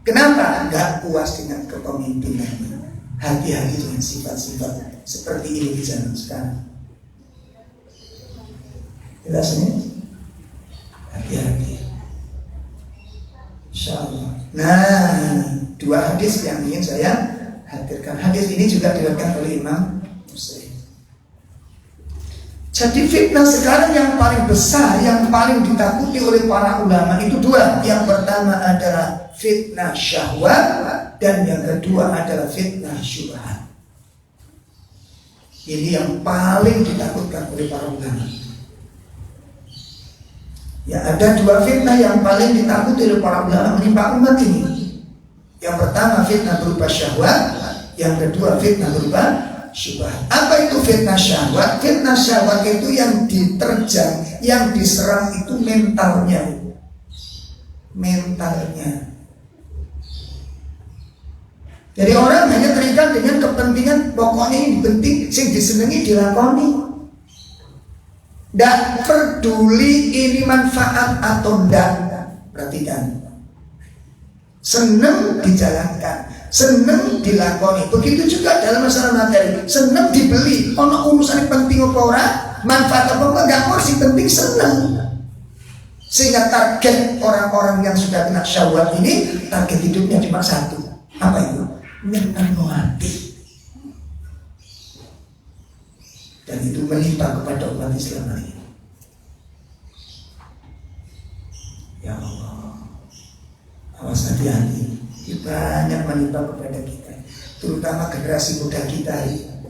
Kenapa? Gak puas dengan kepemimpinannya. Hati-hati dengan sifat-sifat seperti ini di zaman sekarang. Jelas ini? Hati-hati. Insya Allah. Nah, 2 hadis yang ingin saya hadirkan. Hadis ini juga diriwayatkan oleh Imam Muslim. Jadi fitnah sekarang yang paling besar, yang paling ditakuti oleh para ulama itu 2. Yang pertama adalah fitnah syahwat, dan yang kedua adalah fitnah syubhat. Ini yang paling ditakutkan oleh para ulama. Ya, ada 2 fitnah yang paling ditakuti oleh para ulama menimpa umat ini. Yang pertama fitnah berupa syahwat, yang kedua fitnah berupa syubhat. Apa itu fitnah syahwat? Fitnah syahwat itu yang diterjang, yang diserang itu mentalnya. Jadi orang hanya terikat dengan kepentingan, pokoknya ini penting, sing disenengi dilakoni. Tidak peduli ini manfaat atau tidak. Perhatikan, senang dijalankan, senang dilakoni. Begitu juga dalam masalah materi, senang dibeli. Ono urusan penting apa ora, manfaat apa enggak, masih penting senang. Sehingga target orang-orang yang sudah kena syahwat ini, target hidupnya cuma 1. Apa itu? Nyenang hati. Dan itu menimpa kepada umat Islam hari ini. Ya Allah, awas hati-hati. Banyak menimpa kepada kita, terutama generasi muda kita hari ini.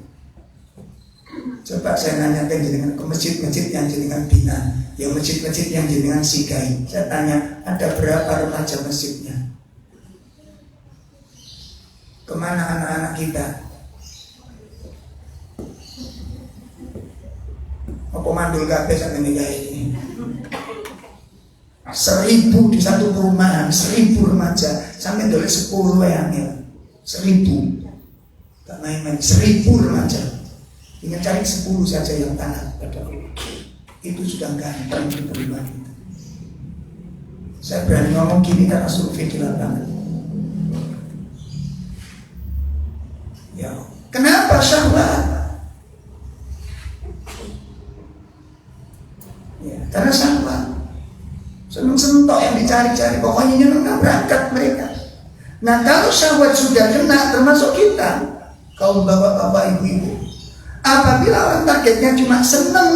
Coba saya nanya dengan ke masjid-masjid yang jenengan bina, yang masjid-masjid yang jenengan sigai. Saya tanya, ada berapa remaja masjidnya? Kemana anak-anak kita? Apa mandul kabeh sampe nikah ini? 1000 di satu perumahan, 1000 remaja, sampai dolek 10 yang 1000. Tak main-main, 1000 remaja. Ingin cari 10 saja yang taat pada Allah. Itu sudah ganteng di perumahan kita. Saya berani ngomong gini karena survei di lapangan. Ya, kenapa syahwat? Ya, karena syahwat. Seneng-seneng yang dicari-cari, pokoknya nyeneng berangkat mereka. Nah, kalau syahwat sudah kena, termasuk kita, kaum bapak-bapak, ibu-ibu, apabila orang targetnya cuma seneng,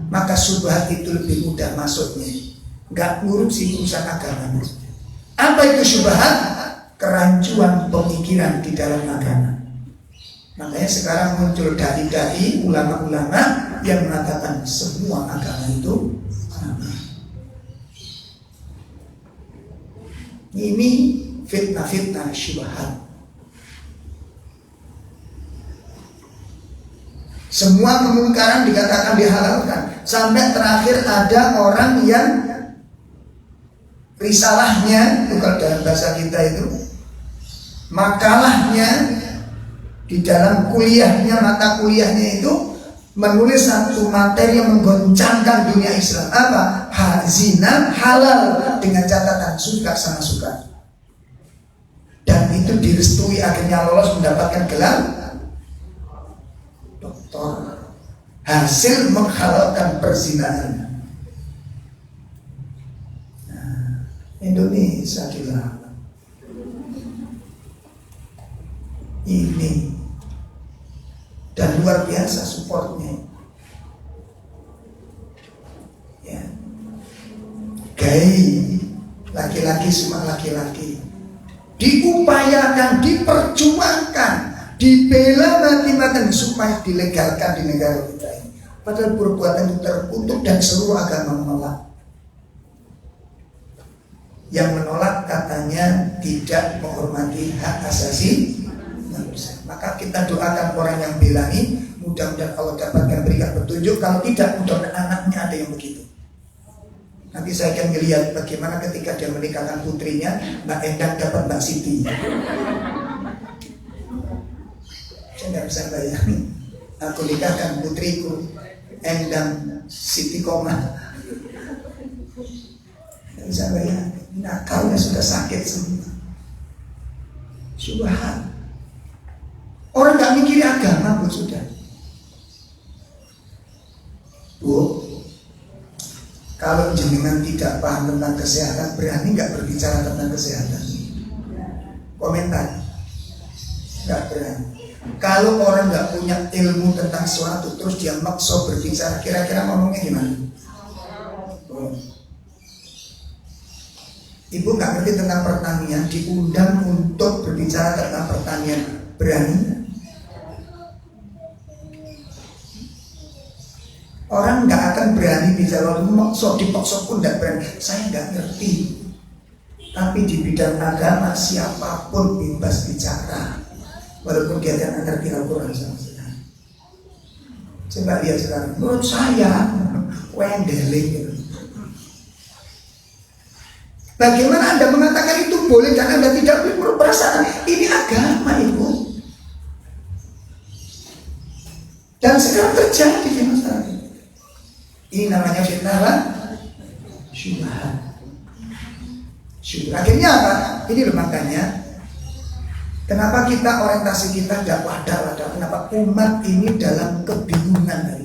maka syubhat itu lebih mudah masuknya. Gak ngurusi urusan agama. Apa itu syubhat? Kerancuan pemikiran di dalam agama. Makanya sekarang muncul dai-dai, ulama-ulama yang mengatakan semua agama itu sama. Ini fitnah-fitnah syubhat. Semua kemungkaran dikatakan dihalalkan. Sampai terakhir ada orang yang risalahnya, itu kalau dalam bahasa kita itu, makalahnya di dalam kuliahnya, mata kuliahnya itu menulis satu materi yang menggoncangkan dunia Islam. Apa? Zina halal dengan catatan suka sama suka. Dan itu direstui, akhirnya lolos mendapatkan gelar doktor. Hasil menghalalkan perzinahan. Nah, Indonesia gila. Ini dan luar biasa supportnya. Ya, gay, laki-laki semua laki-laki diupayakan, diperjuangkan, dibela mati-matian supaya dilegalkan di negara kita ini. Padahal perbuatan itu terkutuk dan seluruh agama menolak. Yang menolak katanya tidak menghormati hak asasi manusia. Maka kita doakan orang yang bela ini, mudah-mudahan Allah dapatkan berikan petunjuk. Kalau tidak, mudah-mudahan anaknya ada yang begitu. Nanti saya akan melihat bagaimana ketika dia menikahkan putrinya, Mbak Endang dapat Mbak Siti. Saya nggak bisa bayangin. Aku nikahkan putriku Endang Siti Koma. Nggak bisa bayangin. Nakalnya sudah sakit semua. Subhan. Orang nggak mikir agama pun sudah. Bu, kalau jenengan tidak paham tentang kesehatan, berani nggak berbicara tentang kesehatan? Komentar. Nggak berani. Kalau orang nggak punya ilmu tentang sesuatu, terus dia maksa berbicara, kira-kira ngomongnya gimana? Oh. Ibu nggak ngerti tentang pertanian, diundang untuk berbicara tentang pertanian, berani? Orang nggak akan berani bicara, maksa dipaksa pun nggak berani. Saya nggak ngerti. Tapi di bidang agama siapapun bebas bicara, walaupun dia tidak ngerti Al-Quran sama sekali. Coba lihat sekarang. Menurut saya, wendeling gitu. Bagaimana Anda mengatakan itu boleh dan Anda tidak boleh perasaan? Ini agama, Ibu. Dan sekarang terjadi di masyarakat. Ini namanya fitnah lah, syubhat. Akhirnya apa? Ini makanya kenapa kita orientasi kita dakwah. Kenapa umat ini dalam kebingungan?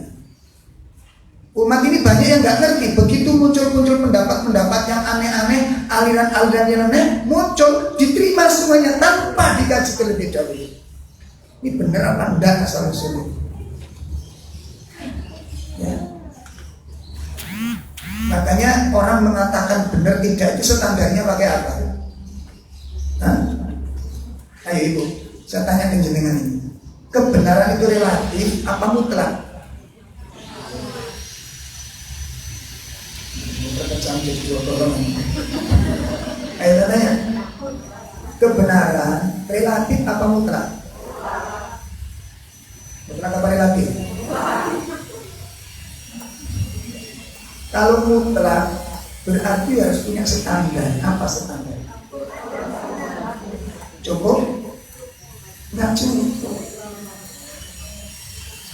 Umat ini banyak yang nggak ngerti. Begitu muncul pendapat-pendapat yang aneh-aneh, aliran-aliran yang aneh muncul, diterima semuanya tanpa dikaji terlebih dahulu. Ini benar apa enggak asal usulnya? Ya. Makanya orang mengatakan benar tidak itu standarnya pakai apa? Hah? Ayo Ibu, saya tanya ke jenengan ini. Kebenaran itu relatif apa mutlak? Ayo tanya. Kebenaran relatif apa mutlak? Mutlak apa relatif? Kalau mutlak berarti harus punya standar. Apa standar? Cukup? Nggak cukup.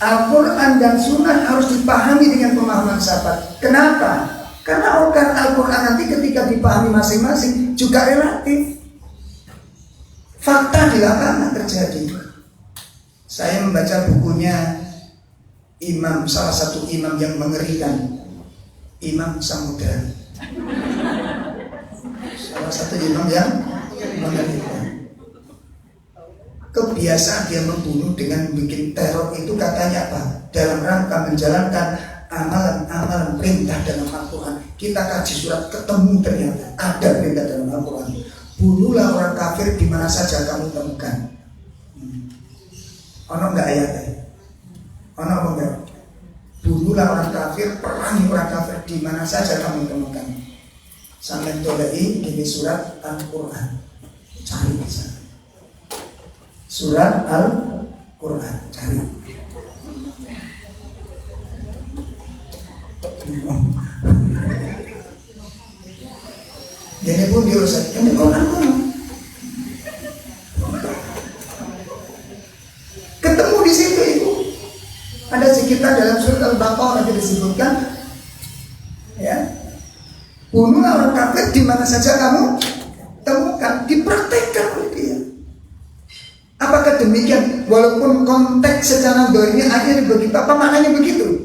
Al-Quran dan Sunnah harus dipahami dengan pemahaman sahabat. Kenapa? Karena organ Al-Quran nanti ketika dipahami masing-masing juga relatif. Fakta di lapangan terjadi. Saya membaca bukunya salah satu imam yang mengerikan, Imam Samudra. Salah satu imam yang mengerikan. Kebiasaan dia membunuh dengan bikin teror itu katanya apa? Dalam rangka menjalankan amalan-amalan perintah dalam Al-Quran. Kita kaji surat, ketemu ternyata ada perintah dalam Al-Quran. Bunuhlah orang kafir di mana saja kamu temukan. Ono enggak ayatnya? Ono apa enggak? Bunuhlah orang kafir, perangi orang kafir di mana saja kamu temukan. Sampai tolei ini surat Al-Quran. Cari di sana. Surat Al-Quran, cari. Jadi pun diurus, ini Quran pun. Ketemu di situ Ibu. Ada sekitar dalam Bunuhlah orang kafir di mana saja kamu temukan, dipraktekkan oleh dia. Apakah demikian? Walaupun konteks secara doanya akhirnya begitu, apa maknanya begitu?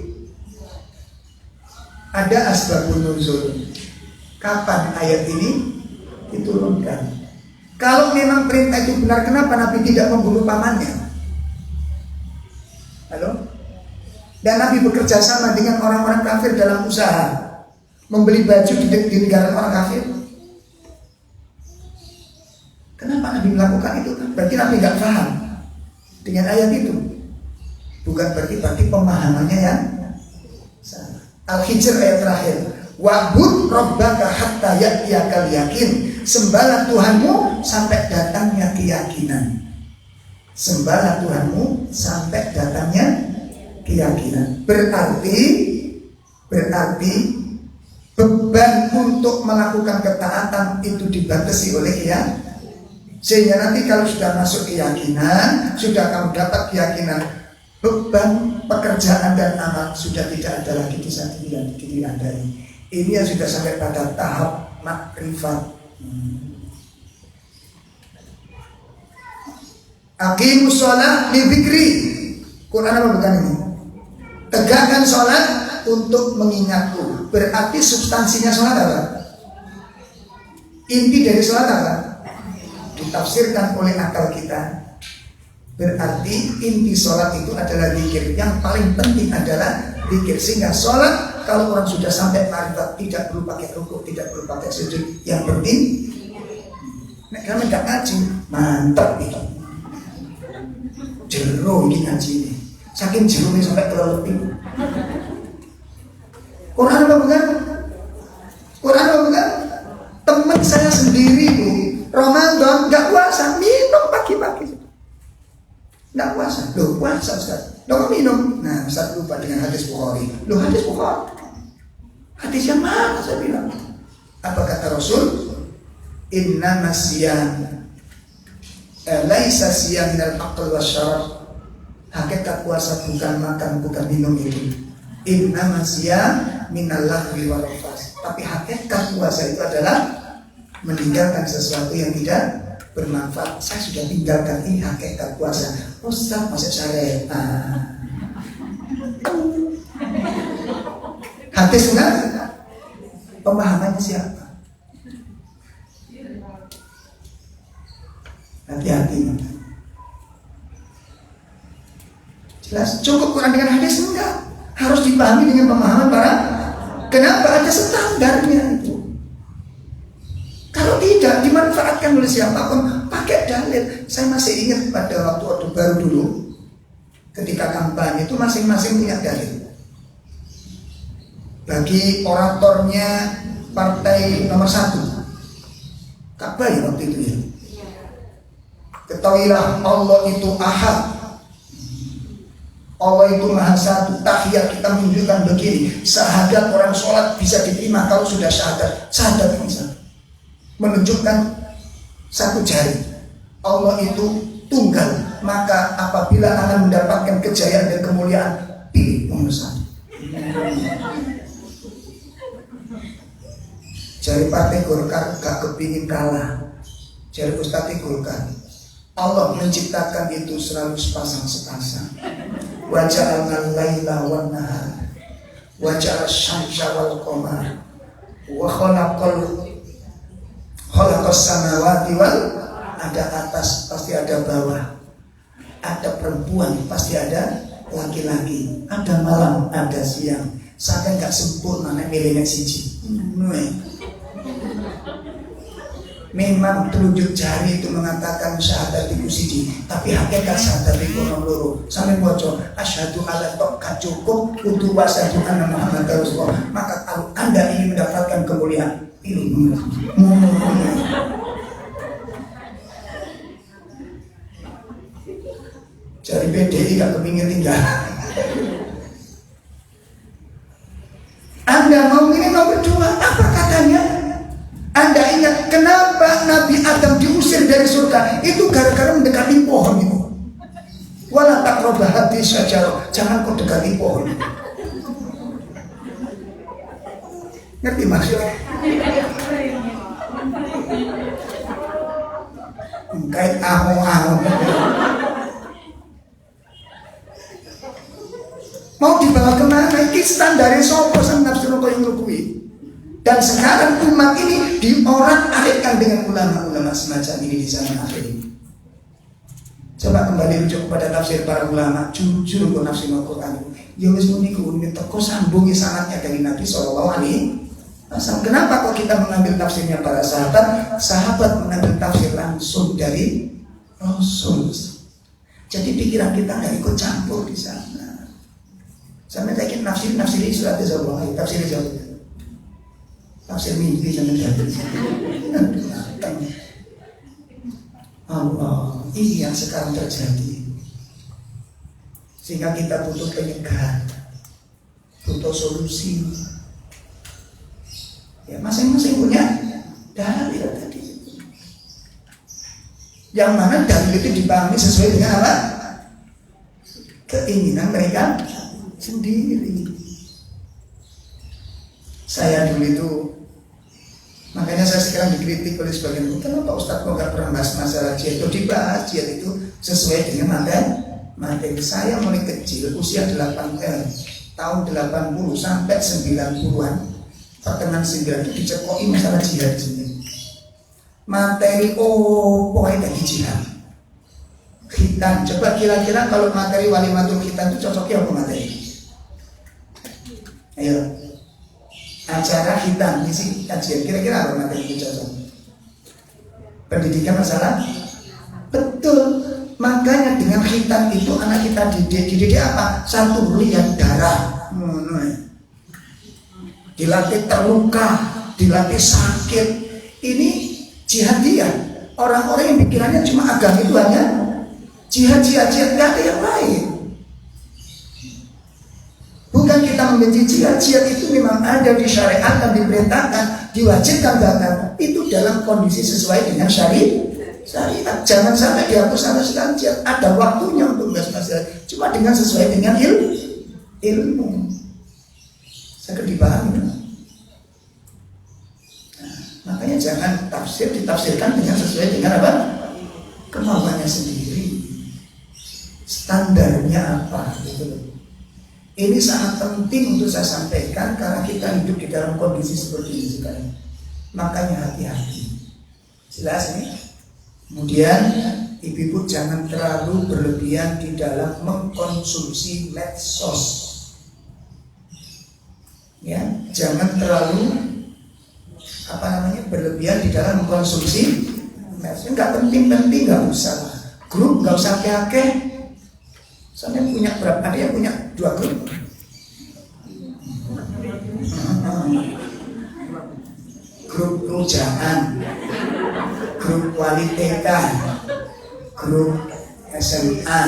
Ada asbabun nuzul. Kapan ayat ini diturunkan? Kalau memang perintah itu benar, kenapa Nabi tidak membunuh pamannya? Halo? Dan Nabi bekerja sama dengan orang-orang kafir dalam usaha membeli baju di negara orang kafir. Kenapa Nabi melakukan itu? Berarti Nabi nggak paham dengan ayat itu. Bukan berarti pemahamannya yang salah. Al-Hijr ayat terakhir. Wa'bud rabbaka hatta ya'tiyakal yakin. Sembahlah Tuhanmu sampai datangnya keyakinan. Sembahlah Tuhanmu sampai datangnya keyakinan. Berarti beban untuk melakukan ketaatan itu dibatasi oleh keyakinan. Sehingga nanti kalau sudah masuk keyakinan, sudah kamu dapat keyakinan, beban pekerjaan dan amal sudah tidak ada lagi di saat diri Anda ini. Ini yang sudah sampai pada tahap makrifat. Aqimus sholat li dzikri. Quran apa bukan ini? Tegakkan sholat untuk mengingatku. Berarti substansinya sholat apa? Inti dari sholat apa? Ditafsirkan oleh akal kita. Berarti inti sholat itu adalah zikir. Yang paling penting adalah zikir. Sehingga sholat kalau orang sudah sampai marifat tidak perlu pakai rukuk, tidak perlu pakai sujud. Yang penting kami tidak ngaji, mantap itu. Jero ini ngaji ini. Saking jerunya sampai kelelep. Quran apa bukan? Quran apa bukan? Teman saya sendiri itu Ramadan nggak puasa, minum pagi-pagi. Nggak puasa, loh puasa Ustaz. Loh minum. Nah Ustaz lupa dengan hadis Bukhari. Loh hadis Bukhari. Hadis yang mana saya bilang? Apa kata Rasul? Inna nasiyam laisa siyam minal aql wasyarab. Hakikat puasa bukan makan, bukan minum itu. Inna nasiyam minal lahwi wal rafas. Tapi hakikat puasa itu adalah meninggalkan sesuatu yang tidak bermanfaat. Saya sudah tinggalkan, ini hakikat puasa. Ustaz masuk syariat. Hadis enggak? Pemahamannya siapa? Hati-hati. Jelas cukup Quran dengan hadis enggak? Harus dipahami dengan pemahaman para. Kenapa? Ada standarnya itu. Kalau tidak dimanfaatkan oleh siapapun, pakai dalil. Saya masih ingat pada waktu baru dulu, ketika kampanye itu masing-masing punya dalil. Bagi oratornya partai nomor 1, Ka'bah ya waktu itu ya. Ketahuilah Allah itu ahad, Allah itu maha satu. Tahiyat kita menunjukkan begini, syahadat orang sholat bisa diterima kalau sudah syahadat. Syahadat ini satu, menunjukkan satu jari. Allah itu tunggal, maka apabila Anda mendapatkan kejayaan dan kemuliaan, pilih nomor 1. Jari partai Golkar gak kepingin kalah. Jari Ustadz Golkar, Allah menciptakan itu selalu sepasang-sepasang. Wa ja'alna al-laila wan nahar wa ja'al syamsa wal qamar wa khalaqas samawati wal. Ada atas pasti ada bawah, ada perempuan pasti ada laki-laki, ada malam ada siang. Sampai nggak sempurna nek milih siji. Memang telunjuk jari itu mengatakan syahadat iku siji, tapi hakikat syahadat iku ono loro. Sampe maca asyhadu alla ilaha cukup kudu wasyhadu anna Muhammadar Rasulullah. Maka kalau Anda ingin mendapatkan kemuliaan, pilih Jari PDI gak kepingin tinggal. Anda mau ini nomor 2, apa katanya? Anda ingat kenapa Nabi Adam diusir dari surga? Itu gara-gara mendekati pohon itu. Wala taqrabah hati syajarah, jangan kau dekati pohon. Ngerti maksudnya? Kait ahong-ahong. Mau dibawa kemana? Ini standarnya sopo sang nafsu rokok yang rukui. Dan sekarang umat ini diorak-atikkan dengan ulama-ulama semacam ini di zaman akhir ini. Coba kembali rujuk kepada tafsir para ulama, jujur kok nafsir Al-Quran. Ya wis niku teko sambung sanadnya dari Nabi sallallahu alaihi wasallam. Kenapa kok kita mengambil tafsirnya para sahabat? Sahabat mengambil tafsir langsung dari Rasul. Jadi pikiran kita nggak ikut campur di sana. Sampai saya kira nafsir surat Al-Quran, tafsir Al-Quran. Tafsir mimpi jangan jatuh. Allah, ini yang sekarang terjadi. Sehingga kita butuh penyegaran, butuh solusi. Ya masing-masing punya dalil tadi. Yang mana dalil itu dipahami sesuai dengan apa? Keinginan mereka sendiri. Saya dulu itu, makanya saya sekarang dikritik oleh sebagian orang, kenapa Ustadz kok gak pernah bahas masalah jihad? Itu dibahas, jihad itu sesuai dengan materi. Saya mulai kecil, usia tahun 80 sampai 90-an, pertengahan 90 itu dicekoki masalah jihad ini. Materi pokoknya dari jihad. Khitan, coba kira-kira kalau materi walimatul khitan itu cocoknya apa materi? Ayo. Acara khitan, isi kajian, kira-kira apa materi itu cocok? Pendidikan masalah? Betul. Makanya dengan khitan itu anak kita dididik apa? Satu, lihat darah, dilatih terluka, dilatih sakit. Ini jihadiyah. Orang-orang yang pikirannya cuma agama itu hanya jihad, gak ada yang lain. Bukan kita membenci jihad itu memang ada di syariat dan diperintahkan, diwajibkan bahkan itu dalam kondisi sesuai dengan syariat. Jangan sampai dihapus sama sekali jihad. Ada waktunya untuk membahas masalah. Cuma dengan sesuai dengan ilmu. Saya dipahami. Nah, makanya jangan ditafsirkan dengan sesuai dengan apa? Kemauannya sendiri. Standarnya apa? Gitu. Ini sangat penting untuk saya sampaikan karena kita hidup di dalam kondisi seperti ini sekarang. Makanya hati-hati. Jelas ini? Kemudian ibu-ibu jangan terlalu berlebihan di dalam mengkonsumsi medsos. Ya, jangan terlalu berlebihan di dalam mengkonsumsi medsos. Enggak penting-penting, enggak usah. Grup enggak usah pakai. Saya punya berapa? Ada yang punya 2 grup. Grup rujaan, grup wali TK, grup SMA,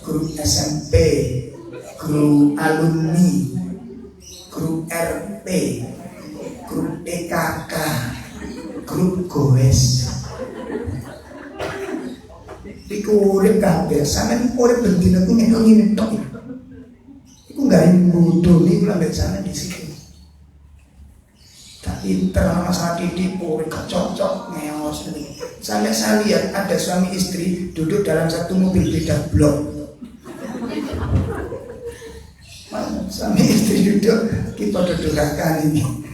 grup SMP, grup alumni, grup RP, grup TKK, grup goes. Iku urip kabeh, sampeyan urip bendina ku nek ngene tok. Iku gak bodoh niku lambek sampeyan di situ. Tapi terlalu masalah didik urip gak cocok ngeos niku. Saya lihat ada suami istri duduk dalam satu mobil beda blok. Suami istri duduk kita dudukkan ini.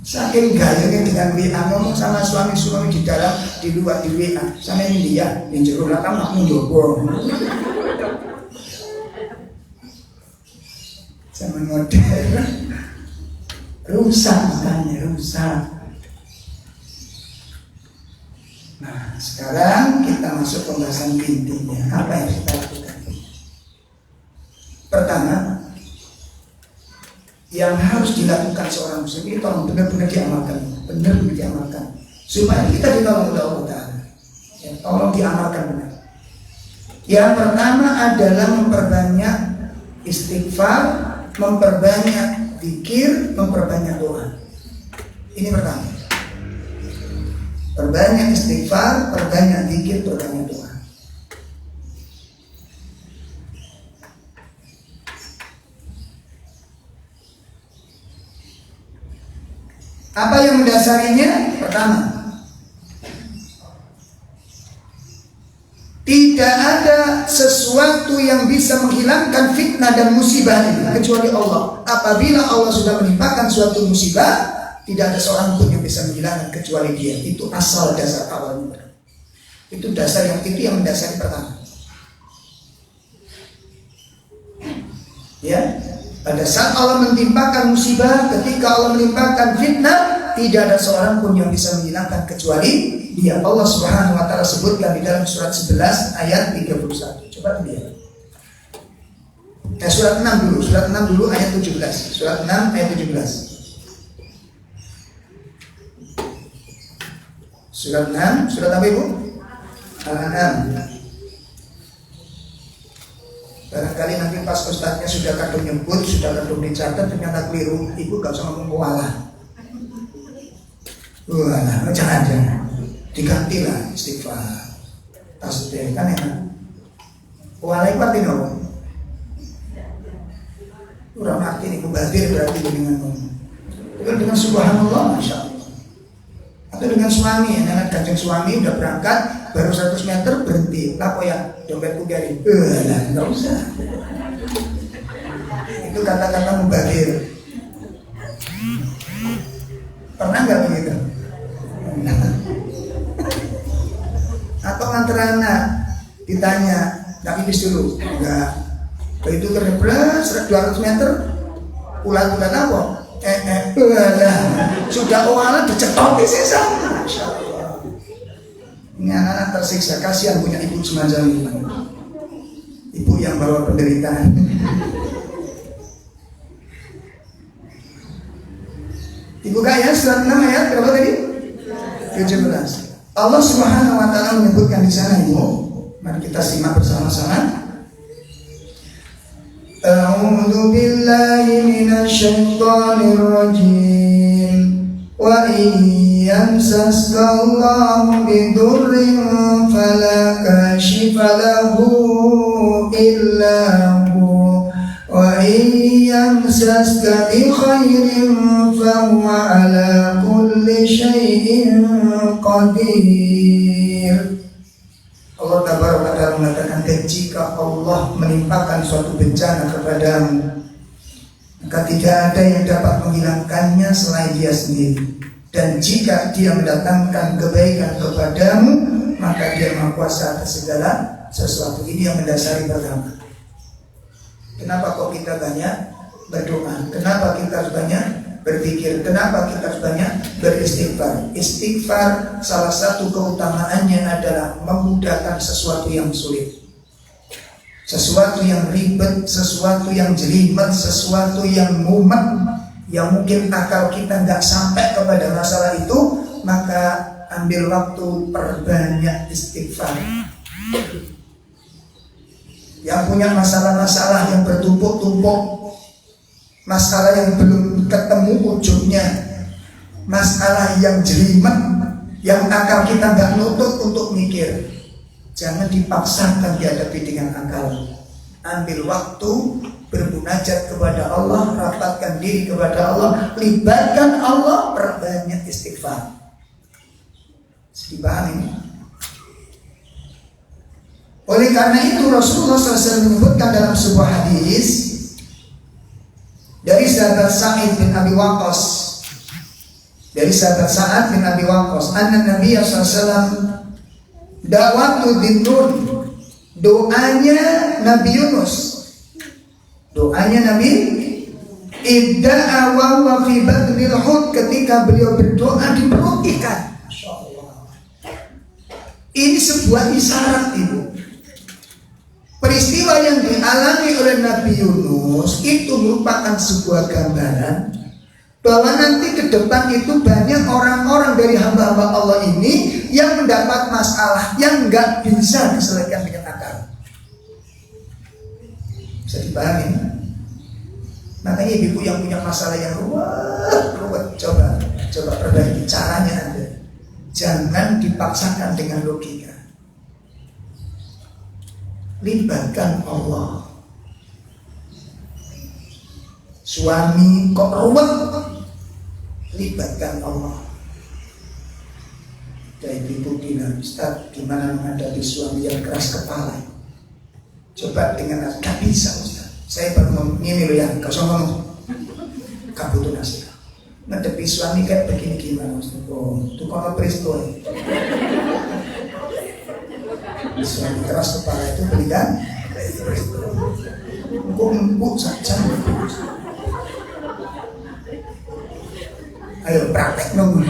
Saking gayanya dengan WA ngomong sama suami di dalam, di luar di WA. Sama ini dia, yang jero belakang makmu jowo. Zaman modern rusak makanya rusak. Nah sekarang kita masuk pembahasan intinya. Apa yang kita lakukan? Pertama, yang harus dilakukan seorang muslim itu tolong benar-benar diamalkan, supaya kita ditolong oleh Allah Ta'ala. Ya, tolong diamalkan benar. Yang pertama adalah memperbanyak istighfar, memperbanyak zikir, memperbanyak doa. Ini pertama. Perbanyak istighfar, perbanyak zikir, perbanyak doa. Apa yang mendasarinya? Pertama, tidak ada sesuatu yang bisa menghilangkan fitnah dan musibah ini kecuali Allah. Apabila Allah sudah menimpakan suatu musibah, tidak ada seorang pun yang bisa menghilangkan kecuali Dia. Itu asal dasar awalnya. Itu dasar yang mendasari pertama. Ya, pada saat Allah menimpakan musibah, ketika Allah menimpakan fitnah, tidak ada seorang pun yang bisa menghilangkan kecuali Dia. Allah Subhanahu wa taala sebutkan di dalam surat 11 ayat 31. Coba lihat. Surat 6 dulu ayat 17. Surat 6 ayat 17. Surat 6, surat apa Ibu? Al-An'am. Barangkali nanti pas ustadznya sudah kadung nyebut, sudah kadung dicatat, ternyata keliru, Ibu gak usah ngomong walah. Walah, jangan. Digantilah istighfar. Tasbih kan enak. Walah itu artinya apa? Kurang arti ini mubadir berarti dengan ngomong. Dengan subhanallah, masya Allah. Atau dengan suami, anak kanjeng suami udah berangkat, baru 100 meter berhenti. Lapo ya, dompetku biarin. Enggak usah. Itu kata-kata mubadir. Pernah nggak begitu? Atau nganter anak ditanya, nggak pipis dulu? Enggak. Begitu terhebras 200 meter, ulat-ulat apa? Sudah oalan dicetok di sisa. Masya Allah. Ini anak-anak tersiksa, kasihan punya ibu semacam ini. Ibu yang bawa penderitaan. Ibu kaya surat 6 ayat berapa tadi? 17. Allah Subhanahu wa taala menyebutkan di sana, Ibu. Mari kita simak bersama-sama. A'udzu billahi minasy syaithanir rajim. Wa yamsaskallahu bidurrin fala kashifa lahu illa hu wa yamsaska bi khairin fa huwa ala kulli syai'in qadir. Allah Taala mengatakan, dan jika Allah menimpakan suatu bencana kepadamu, maka tidak ada yang dapat menghilangkannya selain Dia sendiri. Dan jika Dia mendatangkan kebaikan kepadamu, maka Dia Maha Kuasa atas segala sesuatu. Ini yang mendasari pertama. Kenapa kok kita banyak berdoa? Kenapa kita harus banyak berpikir? Kenapa kita harus banyak beristighfar? Istighfar salah satu keutamaannya adalah memudahkan sesuatu yang sulit, sesuatu yang ribet, sesuatu yang jelimet, sesuatu yang mumet, yang mungkin akal kita nggak sampai kepada masalah itu. Maka ambil waktu, perbanyak istighfar. Yang punya masalah-masalah yang bertumpuk-tumpuk, masalah yang belum ketemu ujungnya, masalah yang jelimet, yang akal kita nggak nutut untuk mikir, jangan dipaksakan dihadapi dengan akal. Ambil waktu, bermunajat kepada Allah, rapatkan diri kepada Allah, libatkan Allah, perbanyak istighfar. Dipahami ini? Oleh karena itu Rasulullah SAW menyebutkan dalam sebuah hadis dari sahabat Sa'id bin Abi Waqqas, anna Nabi SAW da'watu dhinnun, doanya Nabi Yunus, idda'a wa huwa fi batnil hut, ketika beliau berdoa di perut ikan. Ini sebuah isyarat, Ibu. Peristiwa yang dialami oleh Nabi Yunus itu merupakan sebuah gambaran bahwa nanti ke depan itu banyak orang-orang dari hamba-hamba Allah ini yang mendapat masalah yang nggak bisa diselesaikan dengan akal. Bisa dipahami? Makanya ibu yang punya masalah yang ruwet, coba perbaiki caranya Anda. Jangan dipaksakan dengan logika. Libatkan Allah. Suami kok ruwet, libatkan Allah. Dan ibu bilang, Ustaz, gimana menghadapi suami yang keras kepala? Coba dengan gak bisa Ustaz. Saya baru ngomong ini loh ya, kau ngomong gak butuh nasihat. Menghadapi suami kayak begini gimana Ustaz? Oh, itu kalau peristiwa. Suami keras kepala itu berikan empuk saja. Ayo praktek dong.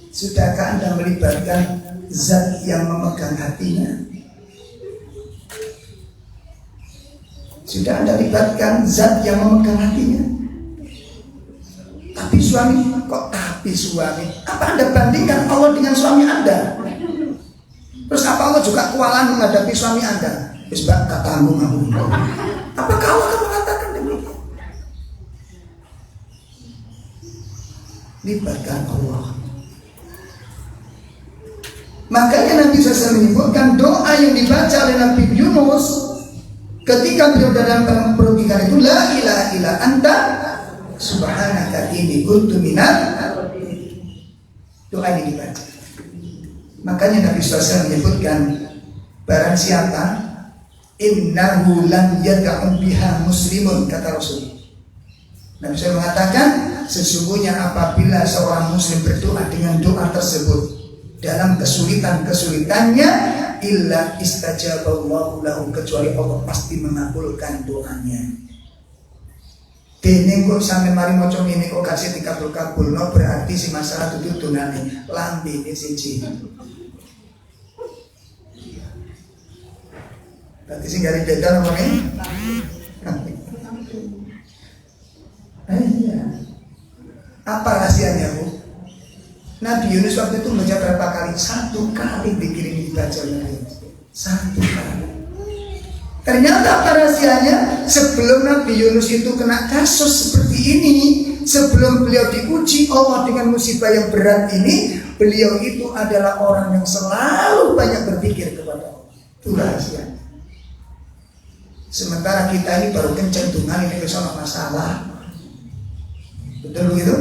Sudahkah Anda melibatkan zat yang memegang hatinya? Sudah Anda libatkan zat yang memegang hatinya? Tapi suami, kok tapi suami? Apa Anda bandingkan Allah dengan suami Anda? Terus apa Allah juga kewalahan menghadapi suami Anda? Sebab katamu aku. Apakah Allah akan mengatakan demikian? Libatkan Allah. Makanya Nabi SAW menyebutkan doa yang dibaca oleh Nabi Yunus ketika beliau dalam perut ikan itu, la ilaha illa anta subhanaka inni kuntu minal. Doa ini dibaca. Makanya Nabi SAW menyebutkan, barang siapa innahu lam yad'u biha muslimun, kata Rasul. Nabi SAW mengatakan, sesungguhnya apabila seorang muslim berdoa dengan doa tersebut dalam kesulitan-kesulitannya, illa istajaballahu lahu, kecuali Allah pasti mengabulkan doanya. Dene kok sampe mari maca ngene kok kasih dikabul-kabulno, berarti si masalah itu tunane lambe siji. Berarti sing gari beda namanya. Apa rahasianya, Bu? Nabi Yunus waktu itu membaca berapa kali? 1 kali dikirim dibaca oleh 1 kali. Ternyata apa rahasianya? Sebelum Nabi Yunus itu kena kasus seperti ini, sebelum beliau diuji Allah dengan musibah yang berat ini, beliau itu adalah orang yang selalu banyak berpikir kepada Allah. Itu rahasia. Sementara kita ini baru kecenderungan ini kesana masalah. Betul begitu?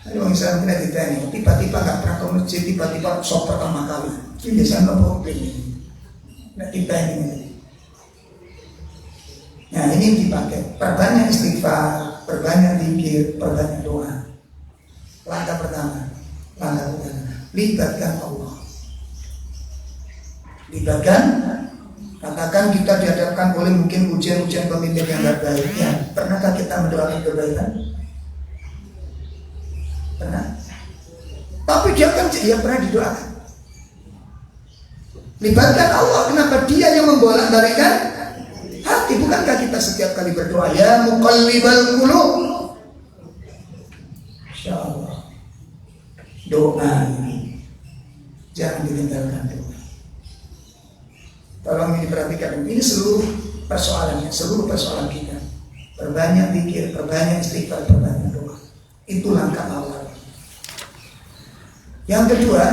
Ada orang Islam kita ditanya, tiba-tiba gak pernah ke masjid, tiba-tiba sok pertama kali. Ini biasanya apa ini? Nah kita ini. Nah ini dipakai. Perbanyak istighfar, perbanyak zikir, perbanyak doa. Langkah pertama, libatkan Allah. Libatkan. Katakan kita dihadapkan oleh mungkin ujian-ujian pemimpin yang gak baik. Ya, pernahkah kita mendoakan kebaikan? Pernah. Tapi dia kan pernah didoakan. Libatkan Allah. Kenapa? Dia yang membolak-balikkan hati. Bukankah kita setiap kali berdoa, ya muqallibal qulub, insyaallah doa ini jangan ditinggalkan doa. Tolong ini diperhatikan. Ini seluruh persoalannya, seluruh persoalan kita. Perbanyak zikir, perbanyak istighfar, perbanyak doa. Itu langkah awal. Yang kedua,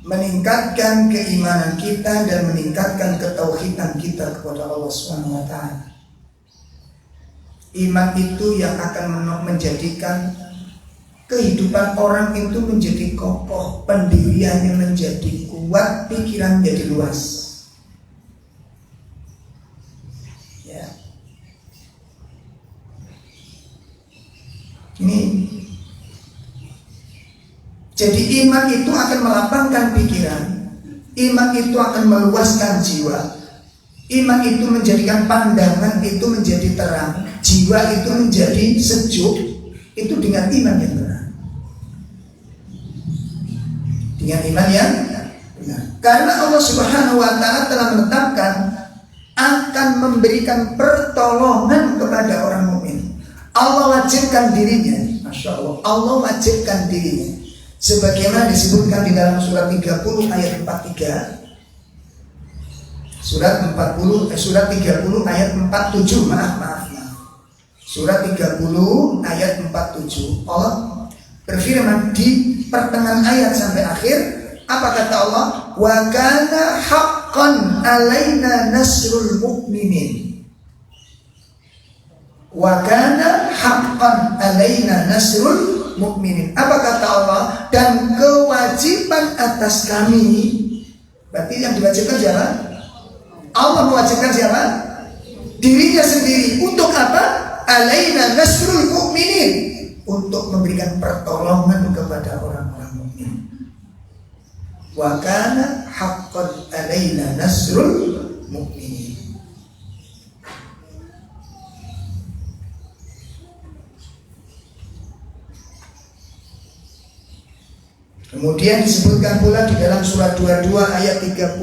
meningkatkan keimanan kita dan meningkatkan ketauhidan kita kepada Allah SWT. Iman itu yang akan menjadikan kehidupan orang itu menjadi kokoh, pendiriannya menjadi kuat, pikiran menjadi luas. Ya. Ini. Jadi iman itu akan melapangkan pikiran, iman itu akan meluaskan jiwa, iman itu menjadikan pandangan itu menjadi terang, jiwa itu menjadi sejuk. Itu dengan iman yang benar. Dengan iman yang benar. Karena Allah Subhanahu wa ta'ala telah menetapkan akan memberikan pertolongan kepada orang mukmin. Allah wajibkan dirinya. Masya Allah, Allah wajibkan dirinya. Sebagaimana disebutkan di dalam surat 30 ayat 43. Surat 30 ayat 47. Maaf. Surat 30 ayat 47. Allah berfirman di pertengahan ayat sampai akhir. Apa kata Allah? Wa kana haqqan alaina nasrul mu'minin. Wa kana haqqan alaina nasrul mu'minin. Apa kata Allah? Dan kewajiban atas kami. Berarti yang diwajibkan siapa? Allah mewajibkan siapa? Dirinya sendiri. Untuk apa? Alaina nasrul mu'minin. Untuk memberikan pertolongan kepada orang-orang mukmin. Wa kana haqqan alaina nasrul mu'minin. Kemudian disebutkan pula di dalam surat 22 ayat 38,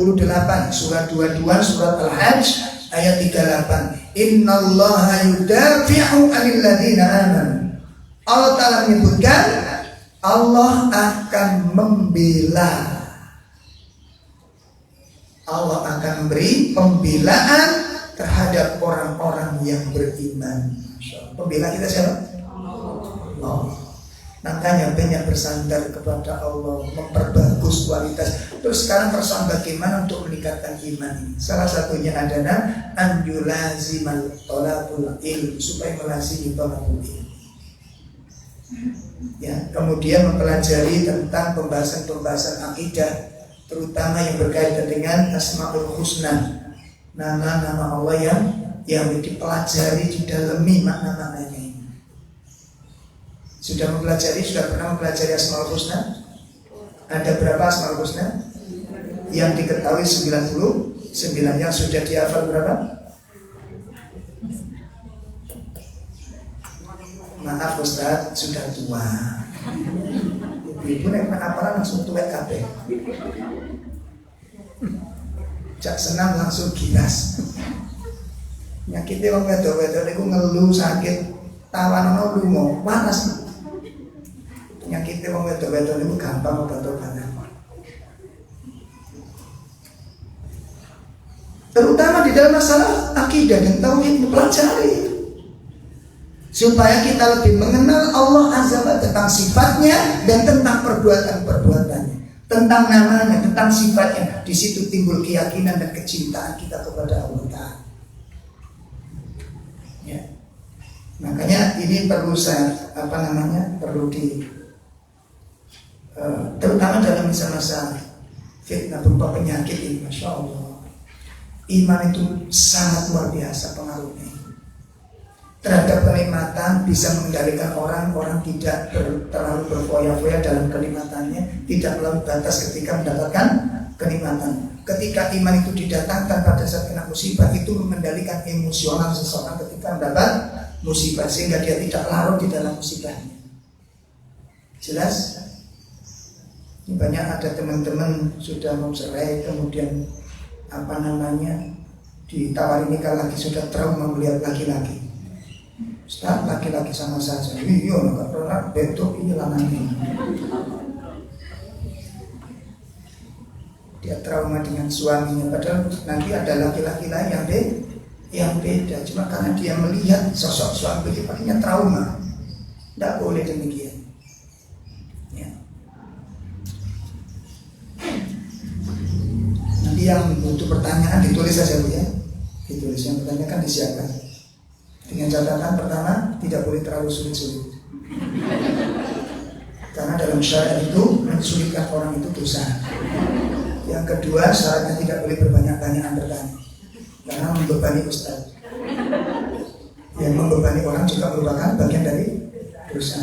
surat 22 surat Al-Hajj ayat 38. Innallaha yudafi'u 'anil ladzina amanu. Allah Ta'ala menyebutkan Allah akan membela. Allah akan memberi pembelaan terhadap orang-orang yang beriman. Pembela kita siapa? Allah. Makanya banyak bersandar kepada Allah, memperbagus kualitas. Terus sekarang persoalan bagaimana untuk meningkatkan iman ini. Salah satunya adalah anjulazimal tolabul ilm, supaya melazimi tolabul ilm. Ya, kemudian mempelajari tentang pembahasan-pembahasan akidah, terutama yang berkaitan dengan Asmaul Husna, nama-nama Allah yang dipelajari, didalami makna-maknanya. Sudah pernah mempelajari Asmaul Husna? Ada berapa Asmaul Husna? Yang diketahui 99, yang sudah dihafal berapa? Maaf Ustaz, sudah tua. Ibu nek apalan langsung tuwek kabeh. Jak senang langsung gilas. Nyakite wong wedok-wedok niku ngeluh sakit, tawanono lunga, panas. Penyakitnya wong wedok-wedok itu gampang obat-obatan. Terutama di dalam masalah akidah dan tauhid, mempelajari supaya kita lebih mengenal Allah Azza wa Jalla tentang sifatnya dan tentang perbuatan-perbuatannya, tentang namanya, tentang sifatnya. Di situ timbul keyakinan dan kecintaan kita kepada Allah Ta'ala. Ya. Makanya ini perlu perlu terutama dalam masa-masa fitnah berupa penyakit ini, Masya Allah. Iman itu sangat luar biasa pengaruhnya terhadap kenikmatan, bisa mengendalikan orang tidak terlalu berfoya-foya dalam kenikmatannya, tidak melampaui batas ketika mendapatkan kenikmatan. Ketika iman itu didatangkan pada saat kena musibah, itu mengendalikan emosional seseorang ketika mendapat musibah, sehingga dia tidak larut di dalam musibahnya. Jelas? Banyak ada teman-teman sudah mau cerai, kemudian ditawari nikah lagi, sudah trauma melihat laki-laki. Ustaz, laki-laki sama saja. Iya, nggak pernah betul kehilangannya. Dia trauma dengan suaminya, padahal nanti ada laki-laki lain yang beda. Cuma karena dia melihat sosok suami dia pastinya trauma. Tidak boleh demikian. Yang butuh pertanyaan ditulis saja Bu ya. Ditulis, yang bertanya kan disiapkan. Dengan catatan pertama, tidak boleh terlalu sulit-sulit. Karena dalam syariat itu mensulitkan orang itu dosa. Yang kedua, syaratnya tidak boleh berbanyak-banyakan bertanya, karena membebani ustaz. Yang membebani orang juga merupakan bagian dari dosa.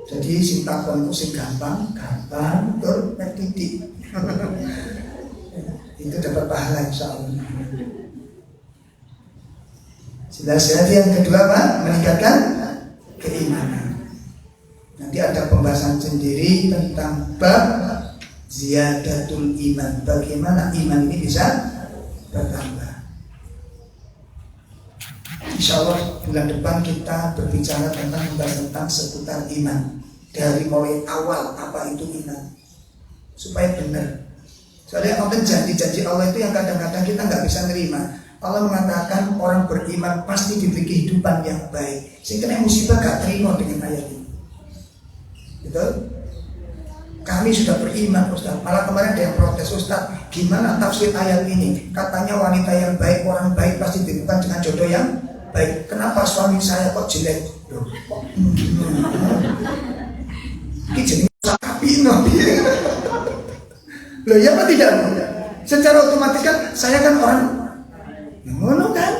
Jadi sing takon itu sing gampang tur titik. Itu dapat pahala insya Allah. Jelas. Yang kedua Pak, meningkatkan keimanan. Nanti ada pembahasan sendiri tentang bab ziyadatul iman, bagaimana iman ini bisa bertambah. Insya Allah bulan depan kita berbicara tentang seputar iman, dari mulai awal apa itu iman, supaya benar. Soalnya janji-janji Allah itu yang kadang-kadang kita nggak bisa nerima. Allah mengatakan orang beriman pasti diberi kehidupan yang baik, sehingga musibah gak terima dengan ayat ini. Betul? Kami sudah beriman Ustaz. Malah kemarin ada yang protes, Ustaz, gimana tafsir ayat ini? Katanya wanita yang baik, orang baik pasti diberikan dengan jodoh yang baik. Kenapa suami saya kok jelek? Loh, kok ini jadi sapi nabi. Loh ya apa tidak? Secara otomatis kan saya kan orang ngono kan.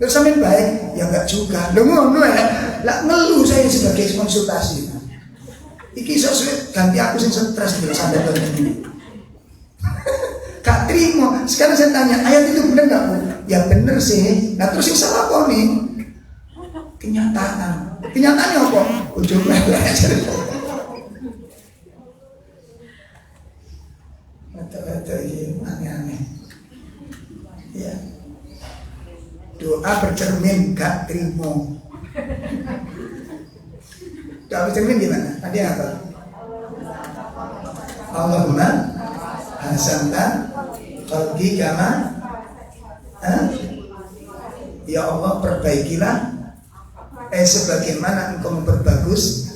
Loh sampean baik? Ya enggak juga. Loh ngono ya. Lah ngeluh saya sebagai konsultasi. Iki iso sulit ganti aku sing stres dulu sampai ini. Gak terima. Sekarang saya tanya, ayat itu benar nggak Bu? Ya benar sih. Nah terus yang salah apa nih? Kenyataan. Kenyataannya apa? Ujung belajar. Betul-betul ini aneh-aneh. Ya. Doa bercermin gak terima. Doa bercermin gimana? Tadi apa? Allahumma hasantan qalbi kama ya Allah perbaikilah sebagaimana engkau memperbagus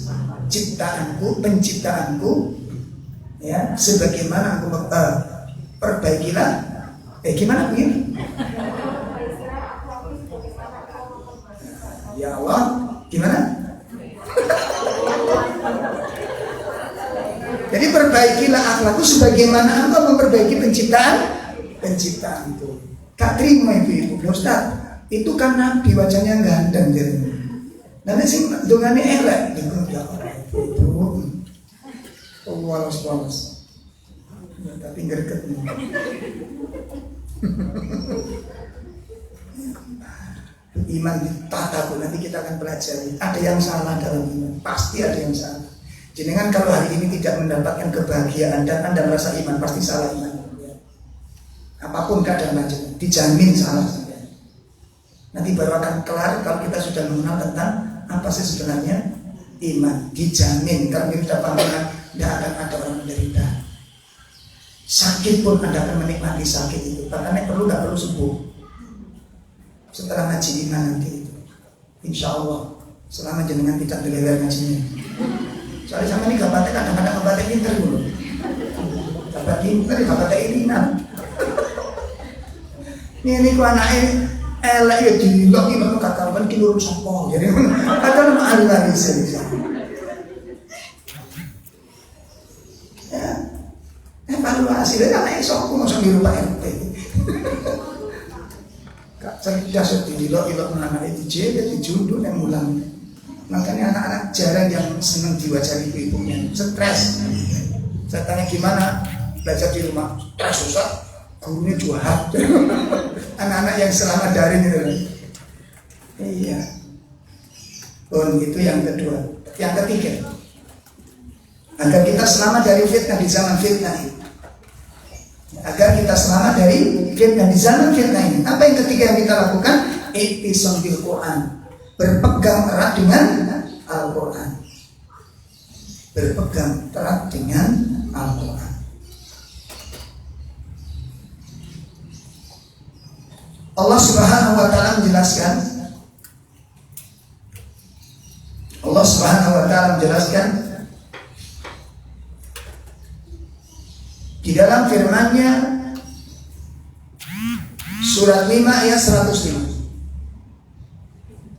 penciptaanku ya, sebagaimana engkau perbaikilah gimana begini ya Allah gimana. Jadi perbaikilah akhlakku sebagaimana engkau memperbaiki penciptaan itu. Kak terima itu Ibu Ustaz. Itu kan Nabi wajahnya ganteng jadi. Nanti sih dongane elek gitu ya itu. Walas. Tapi greget. Iman ditata Bu, nanti kita akan pelajari. Ada yang salah dalam iman, pasti ada yang salah. Jenengan kalau hari ini tidak mendapatkan kebahagiaan dan Anda merasa iman, pasti salah iman. Apapun keadaan macamnya, dijamin salah. Nanti baru akan kelar kalau kita sudah mengenal tentang apa sih sebenarnya iman. Dijamin kalau kita paham, tidak akan ada orang menderita. Sakit pun Anda akan menikmati sakit itu. Bahkan nggak perlu sembuh. Setelah ngaji iman nanti itu, insya Allah selama jenengan tidak terlewat ngajinya. Soalnya sama ini gak kadang-kadang gak pinter dulu. Gak pinter, gak irinan. Ini ku anaknya elek ya dilok ini mau kakak ki nurut sapa. Jadi ada nama ahli waris. Ya. Evaluasi dari anaknya sapa mosok niru Pak RT. Gak cerdas dilok-ilok anaknya dijebet dijunduk yang mulang. Makanya anak-anak jarang yang senang diwajari ibu-ibunya, stres. Saya tanya gimana belajar di rumah, stres susah, gurunya juahat. Anak-anak yang selama daring itu. Iya. Itu yang kedua. Yang ketiga, agar kita selamat dari fitnah di zaman fitnah ini. Agar kita selamat dari fitnah di zaman fitnah ini. Apa yang ketiga yang kita lakukan? Ittisam bil Quran. Berpegang erat dengan Al-Quran. Berpegang erat dengan Al-Quran. Allah Subhanahu wa Ta'ala menjelaskan. Allah Subhanahu wa Ta'ala menjelaskan di dalam firman-Nya surat 5 ayat 105.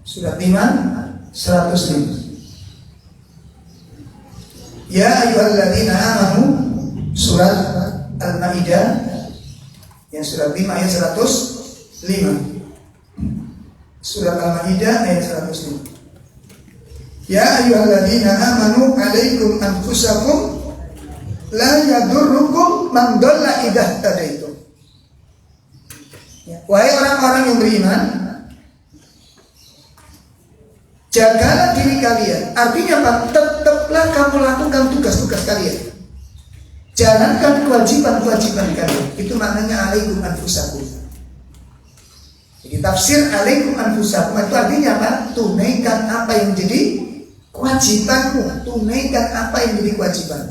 Surat 5 105. Ya ayyuhalladzina amanu, surat Al-Maidah yang surat 5 ayat 105. Surat Al-Maidah ayat 105. Ya ayyuhalladzina amanu alaikum anfusakum la yadurrukum man dhalla idza tadaitum. Wahai orang-orang yang beriman, jagalah diri kalian. Artinya apa? Tetaplah kamu lakukan tugas-tugas kalian. Jalankan kewajiban-kewajiban kalian. Itu maknanya alaikum anfusakum. Jadi tafsir alaikum anfusakum itu artinya apa? Tunaikan apa yang menjadi kewajibanmu. Tunaikan apa yang menjadi kewajiban.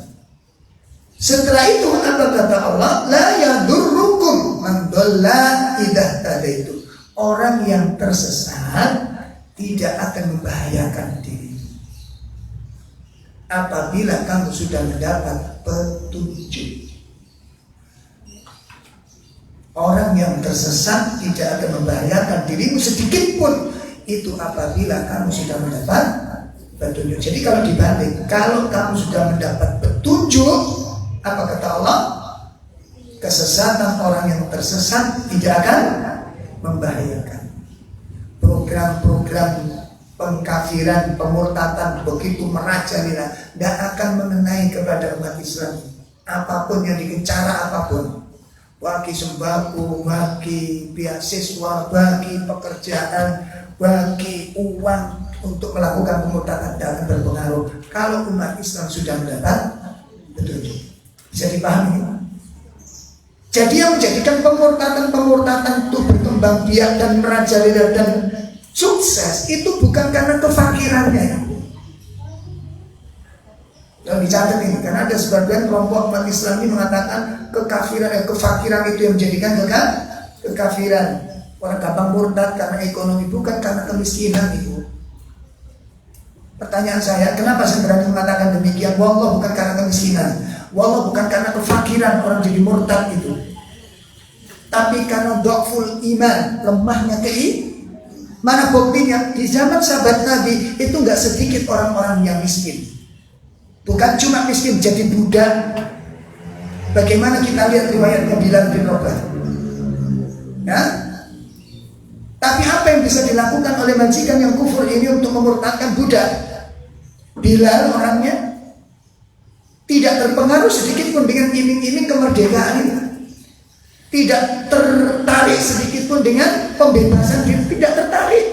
Setelah itu apa kata Allah? La yadurrukum man dhalla idza tadaitum. Orang yang tersesat tidak akan membahayakan diri apabila kamu sudah mendapat petunjuk. Orang yang tersesat tidak akan membahayakan dirimu sedikit pun. Itu apabila kamu sudah mendapat petunjuk. Jadi kalau dibalik, kalau kamu sudah mendapat petunjuk, apa kata Allah? Kesesatan orang yang tersesat tidak akan membahayakan. Program-program pengkafiran, pemurtatan begitu merajalela, tidak akan mengenai kepada umat Islam. Apapun yang cara apapun, bagi sembako, bagi beasiswa, bagi pekerjaan, bagi uang untuk melakukan pemurtatan tidak akan berpengaruh kalau umat Islam sudah mendapat petunjuk. Bisa dipahami? Jadi yang menjadikan pemurtatan itu berkembang biak dan merajalela dan sukses itu bukan karena kefakirannya. Kalau dicatat ini, karena ada sebagian kelompok umat Islam ini mengatakan kefakiran itu yang menjadikan kekafiran. Orang gampang murtad karena ekonomi, bukan karena kemiskinan itu. Pertanyaan saya, kenapa saya berani mengatakan demikian? Wallah bukan karena kemiskinan, wallah bukan karena kefakiran orang jadi murtad itu, tapi karena dhaful iman, lemahnya keimanan. Mana buktinya? Di zaman sahabat Nabi itu nggak sedikit orang-orang yang miskin. Bukan cuma miskin, jadi budak. Bagaimana kita lihat riwayatnya Bilal bin Rabah? Ya? Tapi apa yang bisa dilakukan oleh majikan yang kufur ini untuk memurtadkan budak? Bilal orangnya tidak terpengaruh sedikit pun dengan iming-iming kemerdekaan ini. Tidak tertarik sedikit pun dengan pembebasan diri, tidak tertarik.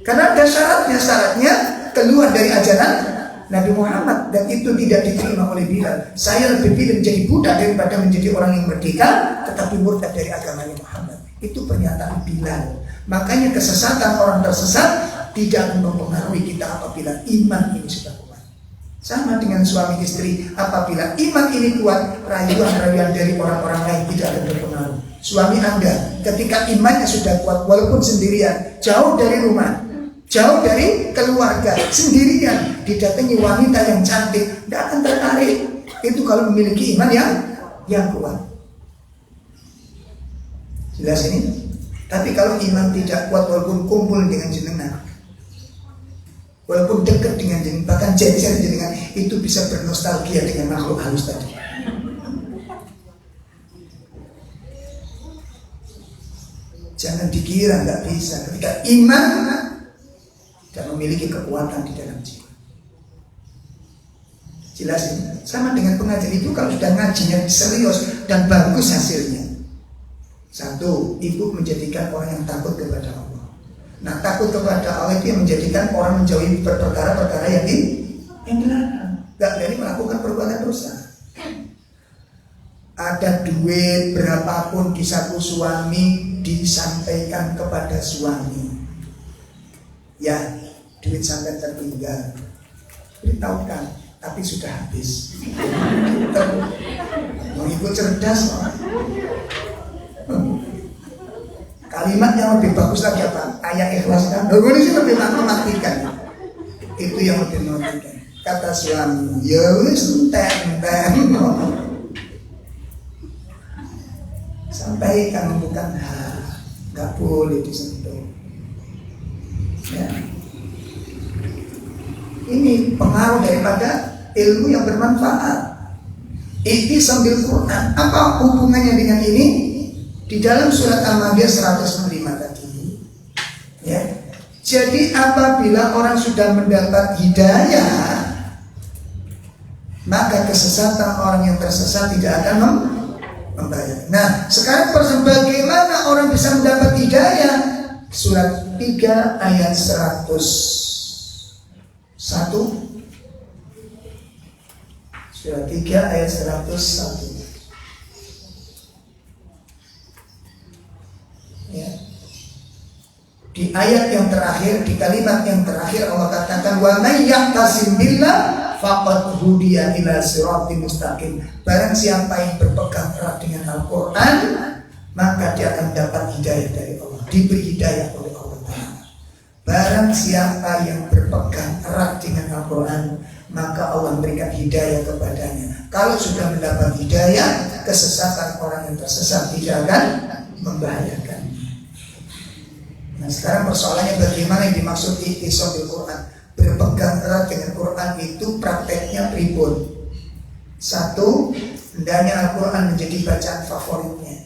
Karena ada syaratnya keluar dari ajaran Nabi Muhammad, dan itu tidak diterima oleh Bilal. Saya lebih pilih menjadi budak daripada menjadi orang yang merdeka tetapi murtad dari agamanya Muhammad. Itu pernyataan Bilal. Makanya kesesatan orang tersesat tidak akan mempengaruhi kita apabila iman ini sudah kuat. Sama dengan suami istri, apabila iman ini kuat, rayuan-rayuan dari orang-orang lain tidak akan berpengaruh. Suami Anda ketika imannya sudah kuat, walaupun sendirian, jauh dari rumah, jauh dari keluarga, sendirian, didatangi wanita yang cantik, tidak akan tertarik. Itu kalau memiliki iman yang kuat. Jelas ini? Tapi kalau iman tidak kuat, walaupun kumpul dengan jenengan, walaupun dekat dengan jenengan, bahkan jajan jenengan, itu bisa bernostalgia dengan makhluk halus tadi. Jangan dikira nggak bisa. Ketika iman dan memiliki kekuatan di dalam jiwa. Jelas ini? Sama dengan pengajian itu, kalau sudah ngajinya serius dan bagus hasilnya. Satu, ibu menjadikan orang yang takut kepada Allah. Nah, takut kepada Allah itu yang menjadikan orang menjauhi perkara-perkara yang dilarang. Gak berani melakukan perbuatan dosa. Ada duit berapapun di saku suami disampaikan kepada suami. Ya, duit sampai tertinggal, beritahukan, tapi sudah habis. Mau ibu cerdas, kalimat yang lebih bagus lagi apa? Ayat ikhlas kan? Ini sih lebih mematikan. Itu yang lebih mematikan. Kata suami, ya wis enten. Sampaikan bukan nggak boleh disentuh. Ya. Ini pengaruh daripada ilmu yang bermanfaat. Ini sambil Quran. Apa hubungannya dengan ini? Di dalam surat Al-Maidah 105 tadi, ya. Jadi apabila orang sudah mendapat hidayah, maka kesesatan orang yang tersesat tidak akan membahayakan. Nah, sekarang bagaimana orang bisa mendapat hidayah? Surat 3 ayat 101. Surat 3 ayat 101. Ya. Di ayat yang terakhir, di kalimat yang terakhir Allah katakan, wa may ya'tasim billah faqad hudiya ila siratin mustaqim. Barang siapa yang berpegang erat dengan Al-Quran, maka dia akan dapat hidayah dari Allah, diberi hidayah oleh Allah Ta'ala. Barang siapa yang berpegang erat dengan Al-Quran, maka Allah memberikan hidayah kepadanya. Kalau sudah mendapat hidayah, kesesatan orang yang tersesat, tidak akan membahayakan. Nah sekarang persoalannya bagaimana yang dimaksud i'tisam bil Quran. Berpegang erat dengan Quran itu prakteknya pribun. Satu, hendaknya Al-Quran menjadi bacaan favoritnya.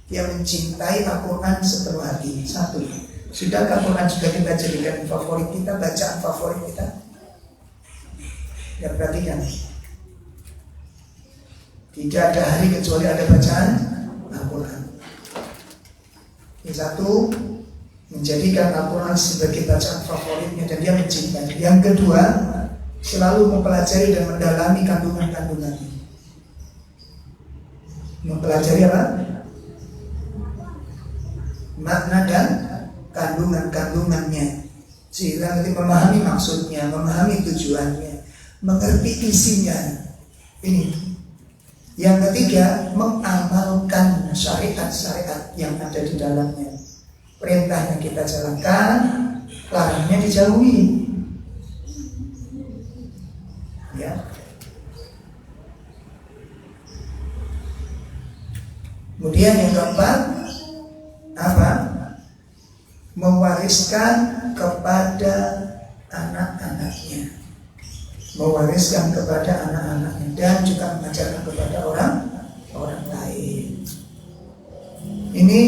Dia mencintai Al-Quran sepenuh hati. Satu, sudahkah Al-Quran sudah kita jadikan favorit kita, bacaan favorit kita? Ya perhatikan, tidak ada hari kecuali ada bacaan Al-Quran. Yang satu, menjadikan Al-Quran sebagai bacaan favoritnya dan dia mencintai. Yang kedua, selalu mempelajari dan mendalami kandungan-kandungannya. Mempelajari apa? Makna dan kandungan-kandungannya, sehingga nanti memahami maksudnya, memahami tujuannya, mengerti isinya. Ini. Yang ketiga, mengamalkan syariat-syariat yang ada di dalamnya. Perintahnya kita jalankan, larangnya dijauhi. Ya. Kemudian yang keempat, apa? Mewariskan kepada anak-anaknya, mewariskan kepada anak-anaknya dan juga mengajarkan kepada orang lain. Ini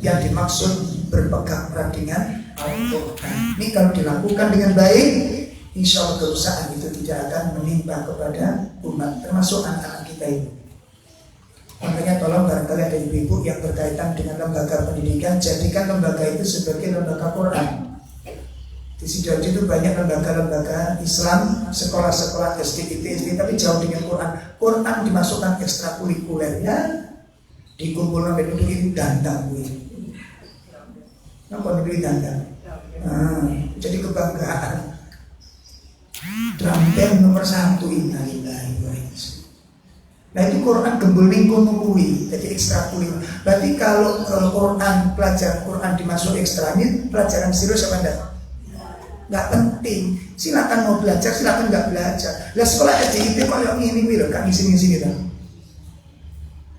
yang dimaksud berpegang erat dengan Al-Quran. Ini kalau dilakukan dengan baik, insya Allah kerusakan itu tidak akan menimpa kepada umat, termasuk anak-anak kita ini. Makanya tolong barangkali ada ibu-ibu yang berkaitan dengan lembaga pendidikan, jadikan lembaga itu sebagai lembaga Quran. Di Sidoarjo itu banyak lembaga-lembaga Islam, sekolah-sekolah SD, tapi jauh dengan Quran. Quran dimasukkan ekstrakurikuler ya, dikumpulkan dengan itu dandang gitu. Kenapa negeri dandang? Jadi kebanggaan. Drum band nomor 1 innalillahi wa inna. Nah itu Quran gembuling kuwi, jadi ekstrakurikuler. Berarti kalau Quran, pelajaran Quran dimasuk ekstra, ini pelajaran serius apa enggak? Nggak penting. Silakan mau belajar, silakan nggak belajar. Lah sekolah SDIT kok yang ini loh, kan ngisi-ngisi gitu.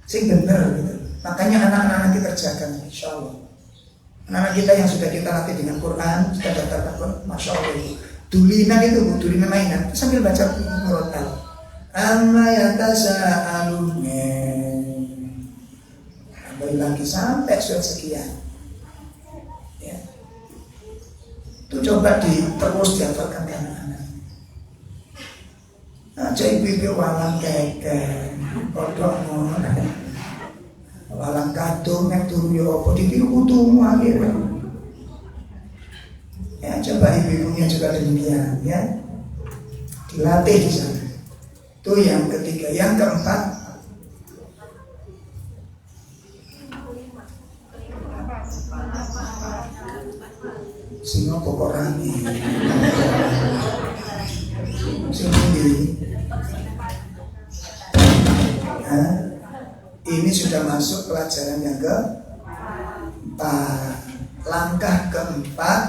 Sing bener gitu. Makanya anak-anak kita jaga, insya Allah. Anak-anak kita yang sudah kita latih dengan Quran, sudah daftarkan Quran, masya Allah itu. Dulinan itu, dulinan mainan, sambil baca murotal. Amma yatasaalune. Kembali lagi sampai surat sekian. Ya. Itu coba terus dihafalkan ke anak-anak. Aja ibu walang keke, kodok walang kadung nek turu yo apa ditiru kutumu akhirnya. Ya coba ibu-ibunya juga demikian ya. Dilatih di sana. Itu yang ketiga. Yang keempat, singo pokok rame. Ini sudah masuk pelajaran yang keempat. Langkah keempat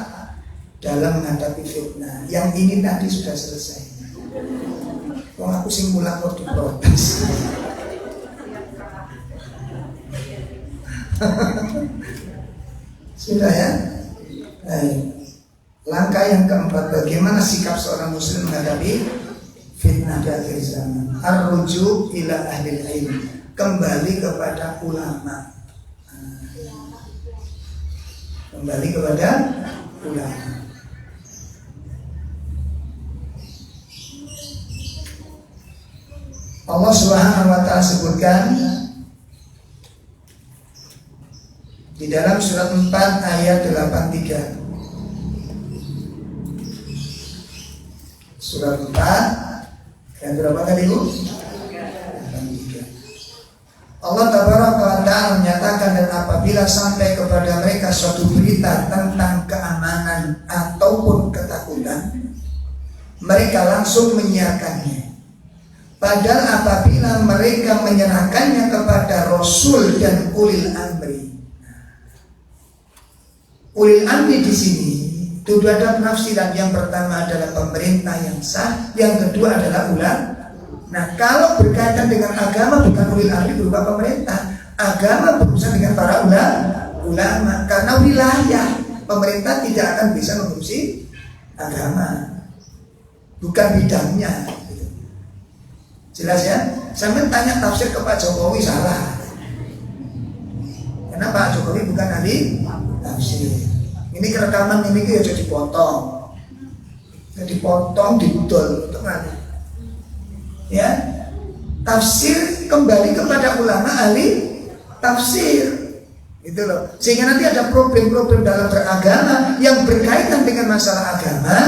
dalam menghadapi fitnah. Yang ini tadi sudah selesai. Wong aku sing mulang kok diprotes. Sudah ya? Langkah yang keempat, bagaimana sikap seorang muslim menghadapi fitnah di akhir zaman? Ar-ruju ila ahlil ilm, kembali kepada ulama. Kembali kepada ulama. Allah Subhanahu wa ta'ala sebutkan di dalam surat 4 ayat 83. Surat 4 ayat berapa tadi Bu? 83. Allah Tabaraka wa ta'ala menyatakan, dan apabila sampai kepada mereka suatu berita tentang keamanan ataupun ketakutan, mereka langsung menyiarkannya. Padahal apabila mereka menyerahkannya kepada Rasul dan ulil amri. Ulil amri di sini itu ada penafsiran. Yang pertama adalah pemerintah yang sah, yang kedua adalah Nah, kalau berkaitan dengan agama bukan ulil amri berupa pemerintah. Agama berurusan dengan para ulama. Karena wilayah pemerintah tidak akan bisa mengurusi agama. Bukan bidangnya. Jelas ya? Sampai tanya tafsir ke Pak Jokowi salah. Karena Pak Jokowi bukan ahli tafsir. Ini kerekaman ini ya jadi potong. Jadi potong didol tengah. Ya, tafsir kembali kepada ulama ahli tafsir, gitu loh. Sehingga nanti ada problem-problem dalam beragama yang berkaitan dengan masalah agama,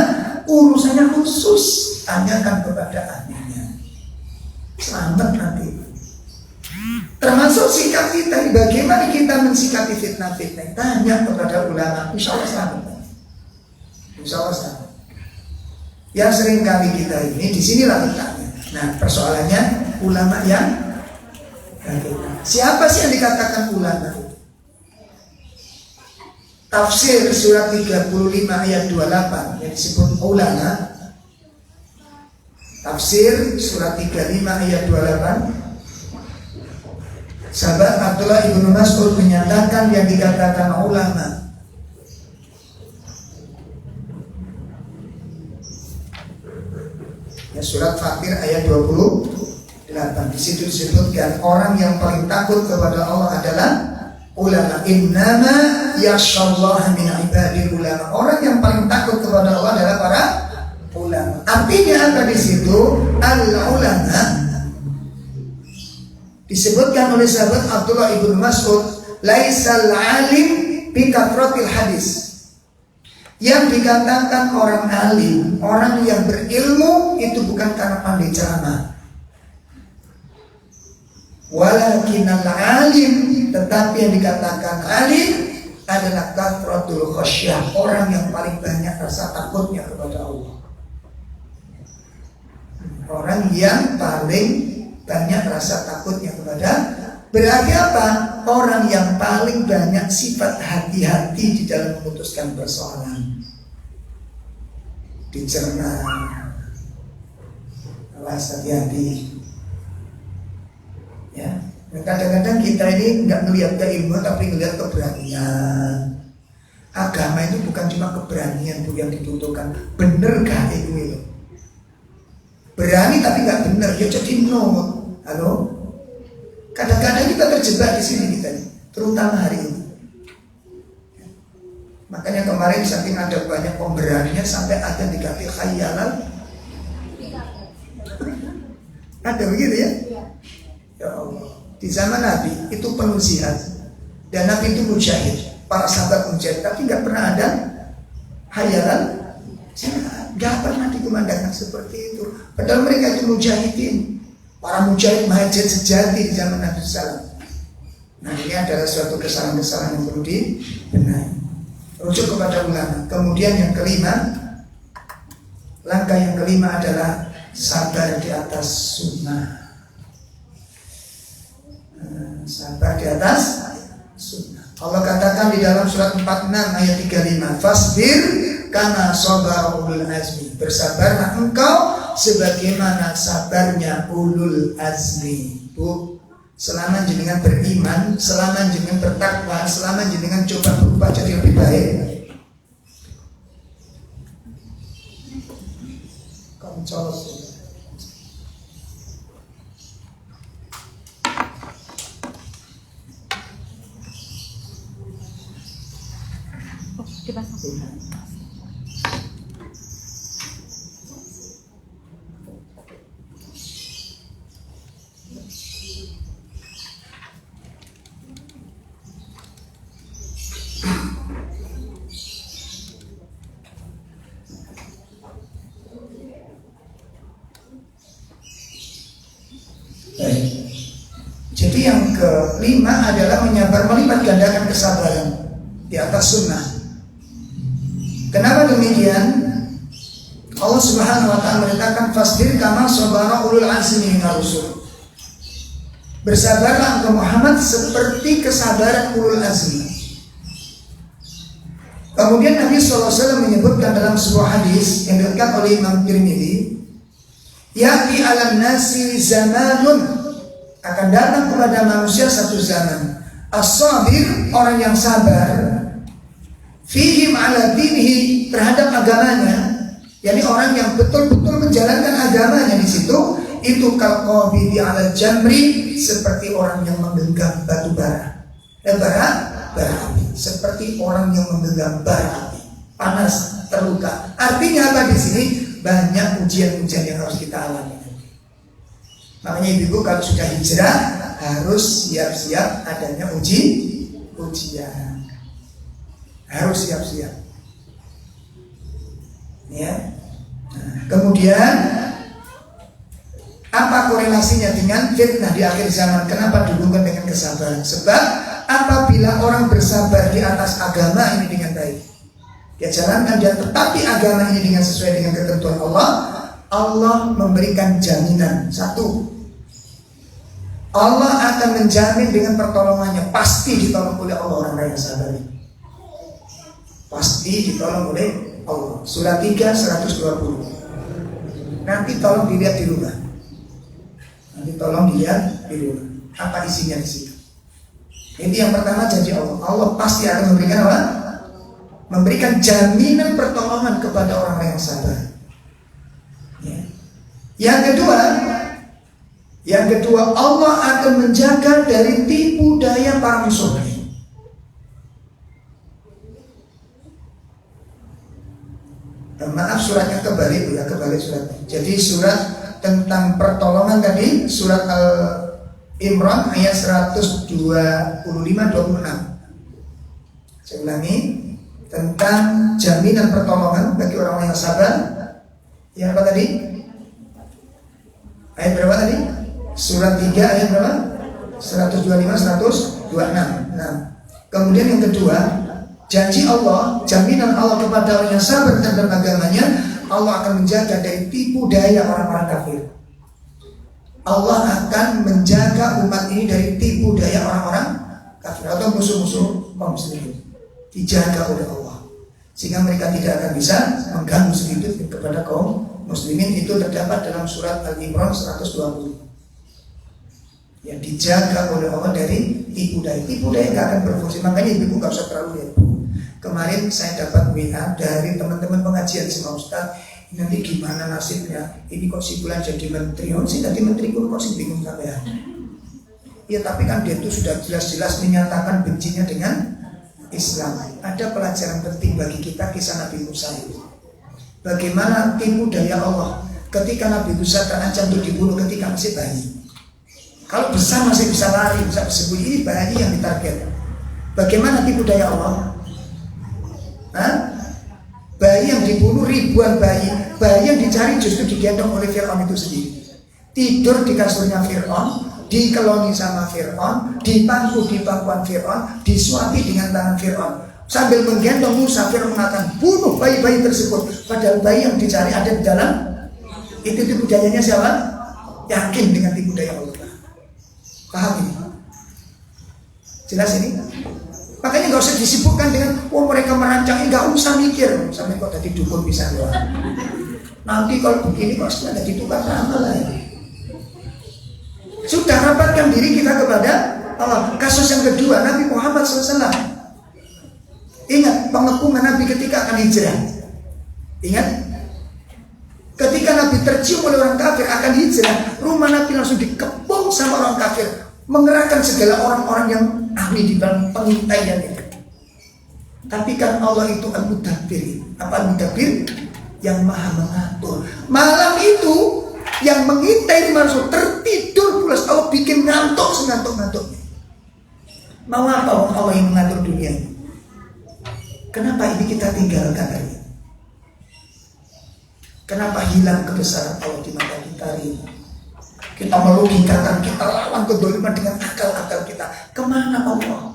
urusannya khusus, tanyakan kepada ahlinya. Selamat nanti. Termasuk sikap kita, bagaimana kita mensikapi fitnah-fitnah, tanya kepada ulama, insya Allah selamat. Insya Allah selamat. Yang sering kali kita ini, disinilah letaknya. Nah, persoalannya ulama yang siapa sih yang dikatakan ulama? Tafsir surat 35 ayat 28 yang disebut ulama. Tafsir surat 35 ayat 28. Sahabat Abdullah ibnu Mas'ud menyatakan yang dikatakan ulama. Ya, surat Fatir ayat 28. Di situ disebutkan orang yang paling takut kepada Allah adalah ulama. Innama yakhshallaha min ibadil ulama. Orang yang paling takut kepada Allah adalah para ulama. Artinya apa di situ? Al ulama disebutkan oleh sahabat Abdullah ibnu Mas'ud, laisal alim bi kathratil hadis. Yang dikatakan orang alim, orang yang berilmu itu bukan karena pandai ceramah. Walakinal alim, tetapi yang dikatakan alim adalah kathratul khasyah, orang yang paling banyak rasa takutnya kepada Allah. Orang yang paling banyak rasa takutnya kepada, berarti apa? Orang yang paling banyak sifat hati-hati di dalam memutuskan persoalan. Dicerna, awas hati-hati. Ya, kadang-kadang kita ini nggak melihat keilmuan tapi melihat keberanian. Agama itu bukan cuma keberanian yang dibutuhkan. Benerkah ilmu itu? Berani tapi nggak bener, ya jadi no. Halo? Kadang-kadang kita terjebak di sini kita, terutama hari ini. Makanya kemarin saking ada banyak pemberaninya sampai ada diganti khayalan. Ada begitu ya? Ya Allah. Di zaman Nabi itu penuh jihad dan Nabi itu mujahid, para sahabat mujahid, tapi nggak pernah ada khayalan. Nggak pernah dikumandangkan seperti itu. Padahal mereka itu mujahidin, para mujahid mahajid sejati di zaman Nabi SAW. Nah, ini adalah suatu kesalahan-kesalahan yang perlu dibenahi. Rujuk kepada ulama. Kemudian yang kelima, langkah yang kelima adalah sabar di atas sunnah. Sabar di atas sunnah. Allah katakan di dalam surat 46 ayat 35, fasbir kama sabara ulul azmi. Bersabarlah engkau sebagaimana sabarnya ulul azmi. Bu, selama jenengan beriman, selama jenengan bertakwa, selama jenengan coba berubah jadi lebih baik, kamu colok. Jadi yang kelima adalah melipat gandakan kesabaran di atas sunnah. Kenapa demikian? Allah Subhanahu wa ta'ala menetapkan fasbir kama sabara ulul azmi minar rusul. Bersabarlah engkau Muhammad seperti kesabaran ulul azmi. Kemudian Nabi SAW menyebutkan dalam sebuah hadis yang diriwayatkan oleh Imam Tirmidzi, Ya'ti 'alan nasi zamanun, akan datang kepada manusia satu zaman. As-sabir, orang yang sabar, fihim 'ala dinihi, terhadap agamanya, yakni orang yang betul-betul menjalankan agamanya di situ, itu kalqabidi 'ala jamri, seperti orang yang menggenggam batu bara. Bara api, seperti orang yang menggenggam bara api, panas, terluka. Artinya apa di sini? Banyak ujian-ujian yang harus kita alami. Makanya ibu kalau sudah hijrah harus siap-siap adanya ujian. Harus siap-siap. Ya. Nah, kemudian apa korelasinya dengan fitnah di akhir zaman? Kenapa dihubungkan dengan kesabaran? Sebab apabila orang bersabar di atas agama ini dengan baik, dia jalankan dan tetapi agama ini dengan sesuai dengan ketentuan Allah, Allah memberikan jaminan. Satu, Allah akan menjamin dengan pertolongannya, pasti ditolong oleh Allah orang yang sabar. Pasti ditolong oleh Allah. Surah 3 120. Nanti tolong dilihat di rumah. Apa isinya di situ. Ini yang pertama, janji Allah. Allah pasti akan memberikan apa? Memberikan jaminan pertolongan kepada orang yang sabar. Ya. Yang kedua, Allah akan menjaga dari tipu daya para musuh. Maaf, suratnya kebalik suratnya. Jadi surat tentang pertolongan tadi, surat Al-Imran ayat 125-26. Saya ulangi, tentang jaminan pertolongan bagi orang yang sabar. Yang apa tadi? Ayat berapa tadi? Surat 3 ayat berapa? 125-126. Nah, kemudian yang kedua, janji Allah, jaminan Allah kepada orang yang sabar terhadap agamanya, Allah akan menjaga dari tipu daya orang-orang kafir. Allah akan menjaga umat ini dari tipu daya orang-orang kafir atau musuh-musuh kaum muslimin. Dijaga oleh Allah, sehingga mereka tidak akan bisa mengganggu sedikit kepada kaum muslimin. Itu terdapat dalam surat Al-Imran 120. Yang dijaga oleh Allah dari tipu daya. Tipu daya gak akan berfungsi. Makanya ibu gak usah terlalu lihat. Kemarin saya dapat WA dari teman-teman pengajian sama Ustaz, nanti gimana nasibnya? Ini kok si bulan jadi menteri? Oh sih tadi menteri kok sih bingung sampai ya. Ya tapi kan dia itu sudah jelas-jelas menyatakan bencinya dengan Islam. Ada pelajaran penting bagi kita, kisah Nabi Musa itu. Bagaimana tipu daya Allah ketika Nabi Musa terancam untuk dibunuh ketika masih bayi. Kalau besar masih bisa lari, bisa bersembunyi. Ini bayi yang ditarget. Bagaimana tipu daya Allah? Bayi yang dibunuh, ribuan bayi yang dicari justru digendong oleh Fir'aun itu sendiri. Tidur di kasurnya Fir'aun, dikeloni sama Fir'aun, dipangku di pangkuan Fir'aun, disuapi dengan tangan Fir'aun. Sambil menggendong Musa, Fir'aun mengatakan bunuh bayi-bayi tersebut. Padahal bayi yang dicari ada di dalam. Itu tipu dayanya siapa? Yakin dengan tipu daya Allah. Paham ini? Jelas ini? Makanya gak usah disibukkan dengan mereka merancang, gak usah mikir. Sampai kok tadi dukun bisa doang. Nanti kalau begini kok sudah jadi tukang ramal lah ya. Sudah rapatkan diri kita kepada Allah. Kasus yang kedua, Nabi Muhammad SAW. Ingat pengepungan Nabi ketika akan hijrah. Ingat, ketika Nabi tercium oleh orang kafir akan hijrah, rumah Nabi langsung dikepung sama orang kafir, mengerahkan segala orang-orang yang ahli di dalam pengintaiannya. Tapi kan Allah itu Al-Mudabbir. Apa Al-Mudabbir? Yang maha mengatur. Malam itu yang mengintai masuk tertidur pulas, Allah bikin ngantuk sengantuk-ngantuknya. Mau apa Allah yang mengatur dunia ini? Kenapa ini kita tinggalkan hari ini? Kenapa hilang kebesaran Allah di mata kita hari ini? Kita melogikakan, kita lawan kedoliman dengan akal-akal kita. Kemana Allah?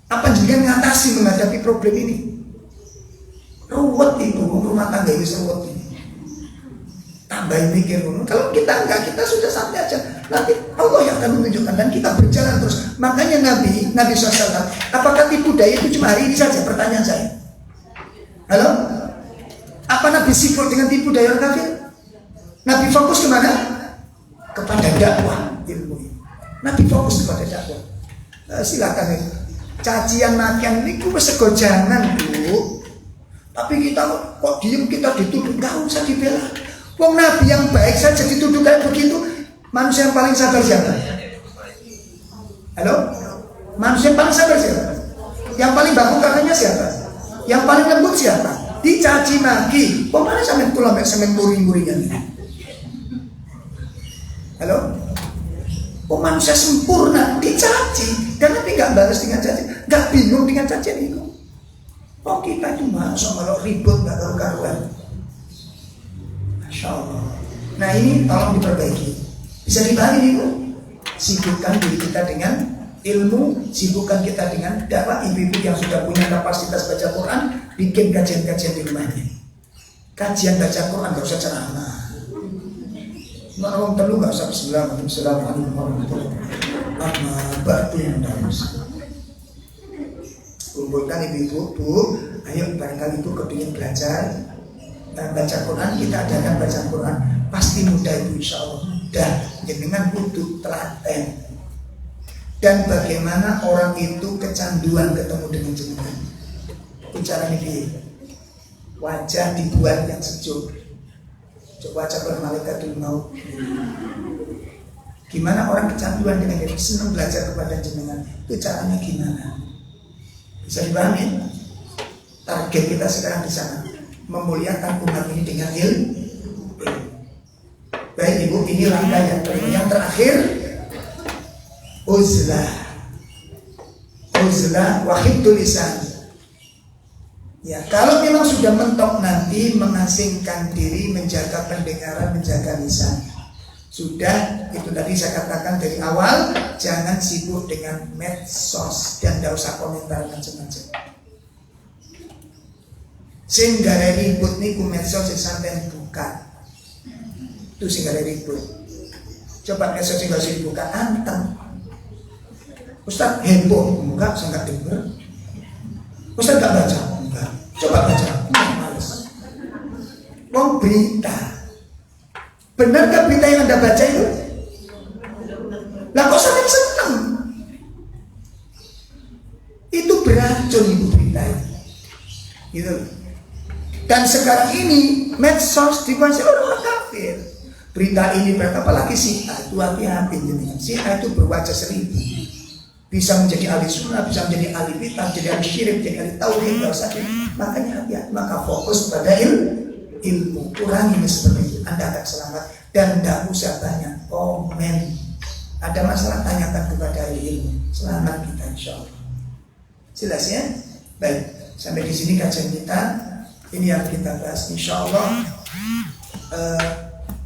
Apa juga mengatasi menghadapi problem ini? Ruwet itu, rumah tangga ini ruwet ini. Tambahin mikir dulu. Kalau kita enggak, kita sudah santai aja. Nanti Allah yang akan menunjukkan dan kita berjalan terus. Makanya Nabi SAW, apakah tipu daya itu cuma hari ini saja? Pertanyaan saya. Halo? Apa Nabi sibuk dengan tipu daya orang kafir? Nabi fokus kemana? Kepada dakwah ilmu. Nabi fokus kepada dakwah. Silakan itu. Cacian makian ini gue sego jangan Bu. Tapi kita kok diem, kita dituduh, nggak usah dibela. Wong Nabi yang baik saja dituduh kayak begitu. Manusia yang paling sabar siapa? Halo? Manusia yang paling sabar siapa? Yang paling baku kakaknya siapa? Yang paling lembut siapa? Dicaci maki. Kok mana sampai tulang sampai muring-muringan? Halo? Oh manusia sempurna dicaci, dan Nabi nggak balas dengan caci, nggak bingung dengan cacian itu. Oh kita itu masuk malah ribut nggak karu-karuan. Masya Allah. Nah ini tolong diperbaiki. Bisa dibalik itu. Sibukkan diri kita dengan ilmu, sibukkan kita dengan dakwah. Ibu-ibu yang sudah punya kapasitas baca Quran, bikin kajian-kajian di rumahnya. Kajian baca Quran nggak usah ceramah. Nggak orang terlalu nggak usah Bismillahirrahmanirrahim warahmatullahi wabarakatuh. Kumpulkan ibu-ibu, Bu, ayo barangkali ibu kepingin belajar baca Quran, kita adakan baca Quran, pasti mudah ibu, insya Allah mudah. Dengan kudu telaten. Dan bagaimana orang itu kecanduan ketemu dengan jenengan. Bicara ini, wajah dibuat yang sejuk. Coba coba malaikat maut. Gimana orang kecanduan dengan diri, senang belajar kepada jenengan, itu caranya gimana? Bisa dipahami? Target kita sekarang di sana, memuliakan umat ini dengan ilmu. Baik ibu, ini langkah yang kelima. Yang terakhir, uzlah wahid tulisan. Ya, kalau memang sudah mentok nanti mengasingkan diri, menjaga pendengaran, menjaga lisan. Sudah, itu tadi saya katakan dari awal, jangan sibuk dengan medsos dan tidak usah komentar macam-macam. Sehingga ribut niku medsos sampai buka. Itu sehingga ribut. Coba medsos yang harus dibuka anteng. Ustaz heboh, enggak, saya enggak dengar. Ustaz enggak baca. Coba baca, males. Wong berita. Benarkah berita yang Anda baca itu? Lah kok sampai senang? Itu beracun ibu berita itu. Gitu. Dan sekarang ini medsos dikuasai orang kafir. Berita ini berita apalagi si A itu hati-hati dengan si A itu berwajah 1000. Bisa menjadi ahli sunnah, bisa menjadi ahli bid'ah, menjadi ahli syirik, menjadi ahli tauhid, enggak usah. Makanya hati-hati, maka fokus pada ilmu. Kurangi seperti itu, Anda akan selamat. Dan tidak usah banyak komen. Ada masalah, tanyakan kepada ahli ilmu. Selamat kita insya Allah. Jelas ya? Baik, sampai di sini kajian kita. Ini yang kita bahas insya Allah.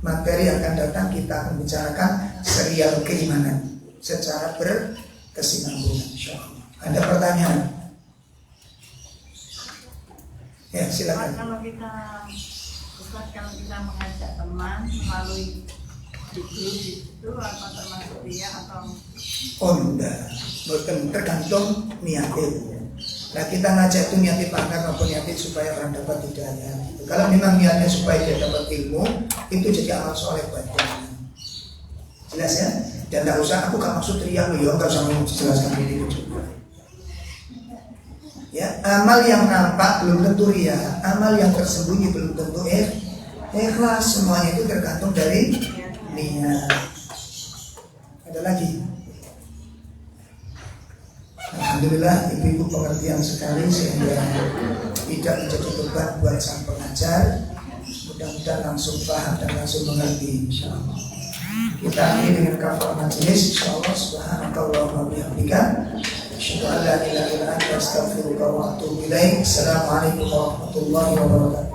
Materi yang akan datang kita akan bicarakan serial keimanan secara berkesinambungan insya Allah. Ada pertanyaan? Ya silakan. Kalau kita mengajak teman melalui grup itu apa termasuk dia atau? Oh enggak, tergantung niatnya. Nah kita ngajak itu niatnya pangkat maupun niatnya supaya orang dapat hidayah. Kalau memang niatnya supaya dia dapat ilmu, itu jadi amal soleh buat dia. Jelas ya? Dan tidak usah, aku gak maksud teriak, ya gak usah menjelaskan diri juga. Ya, amal yang nampak belum tentu ria, amal yang tersembunyi belum tentu ikhlas. Semuanya itu tergantung dari niat. Ada lagi? Alhamdulillah ibu-ibu pengertian sekali sehingga tidak menjadi beban buat sang pengajar. Mudah-mudahan langsung paham dan langsung mengerti insyaallah. Kita akhiri dengan kafar majelis insyaallah. Subhanakallahumma wa bihamdika asyhadu an la ilaha illa anta astaghfiruka wa atubu ilaik. Assalamualaikum warahmatullahi wabarakatuh.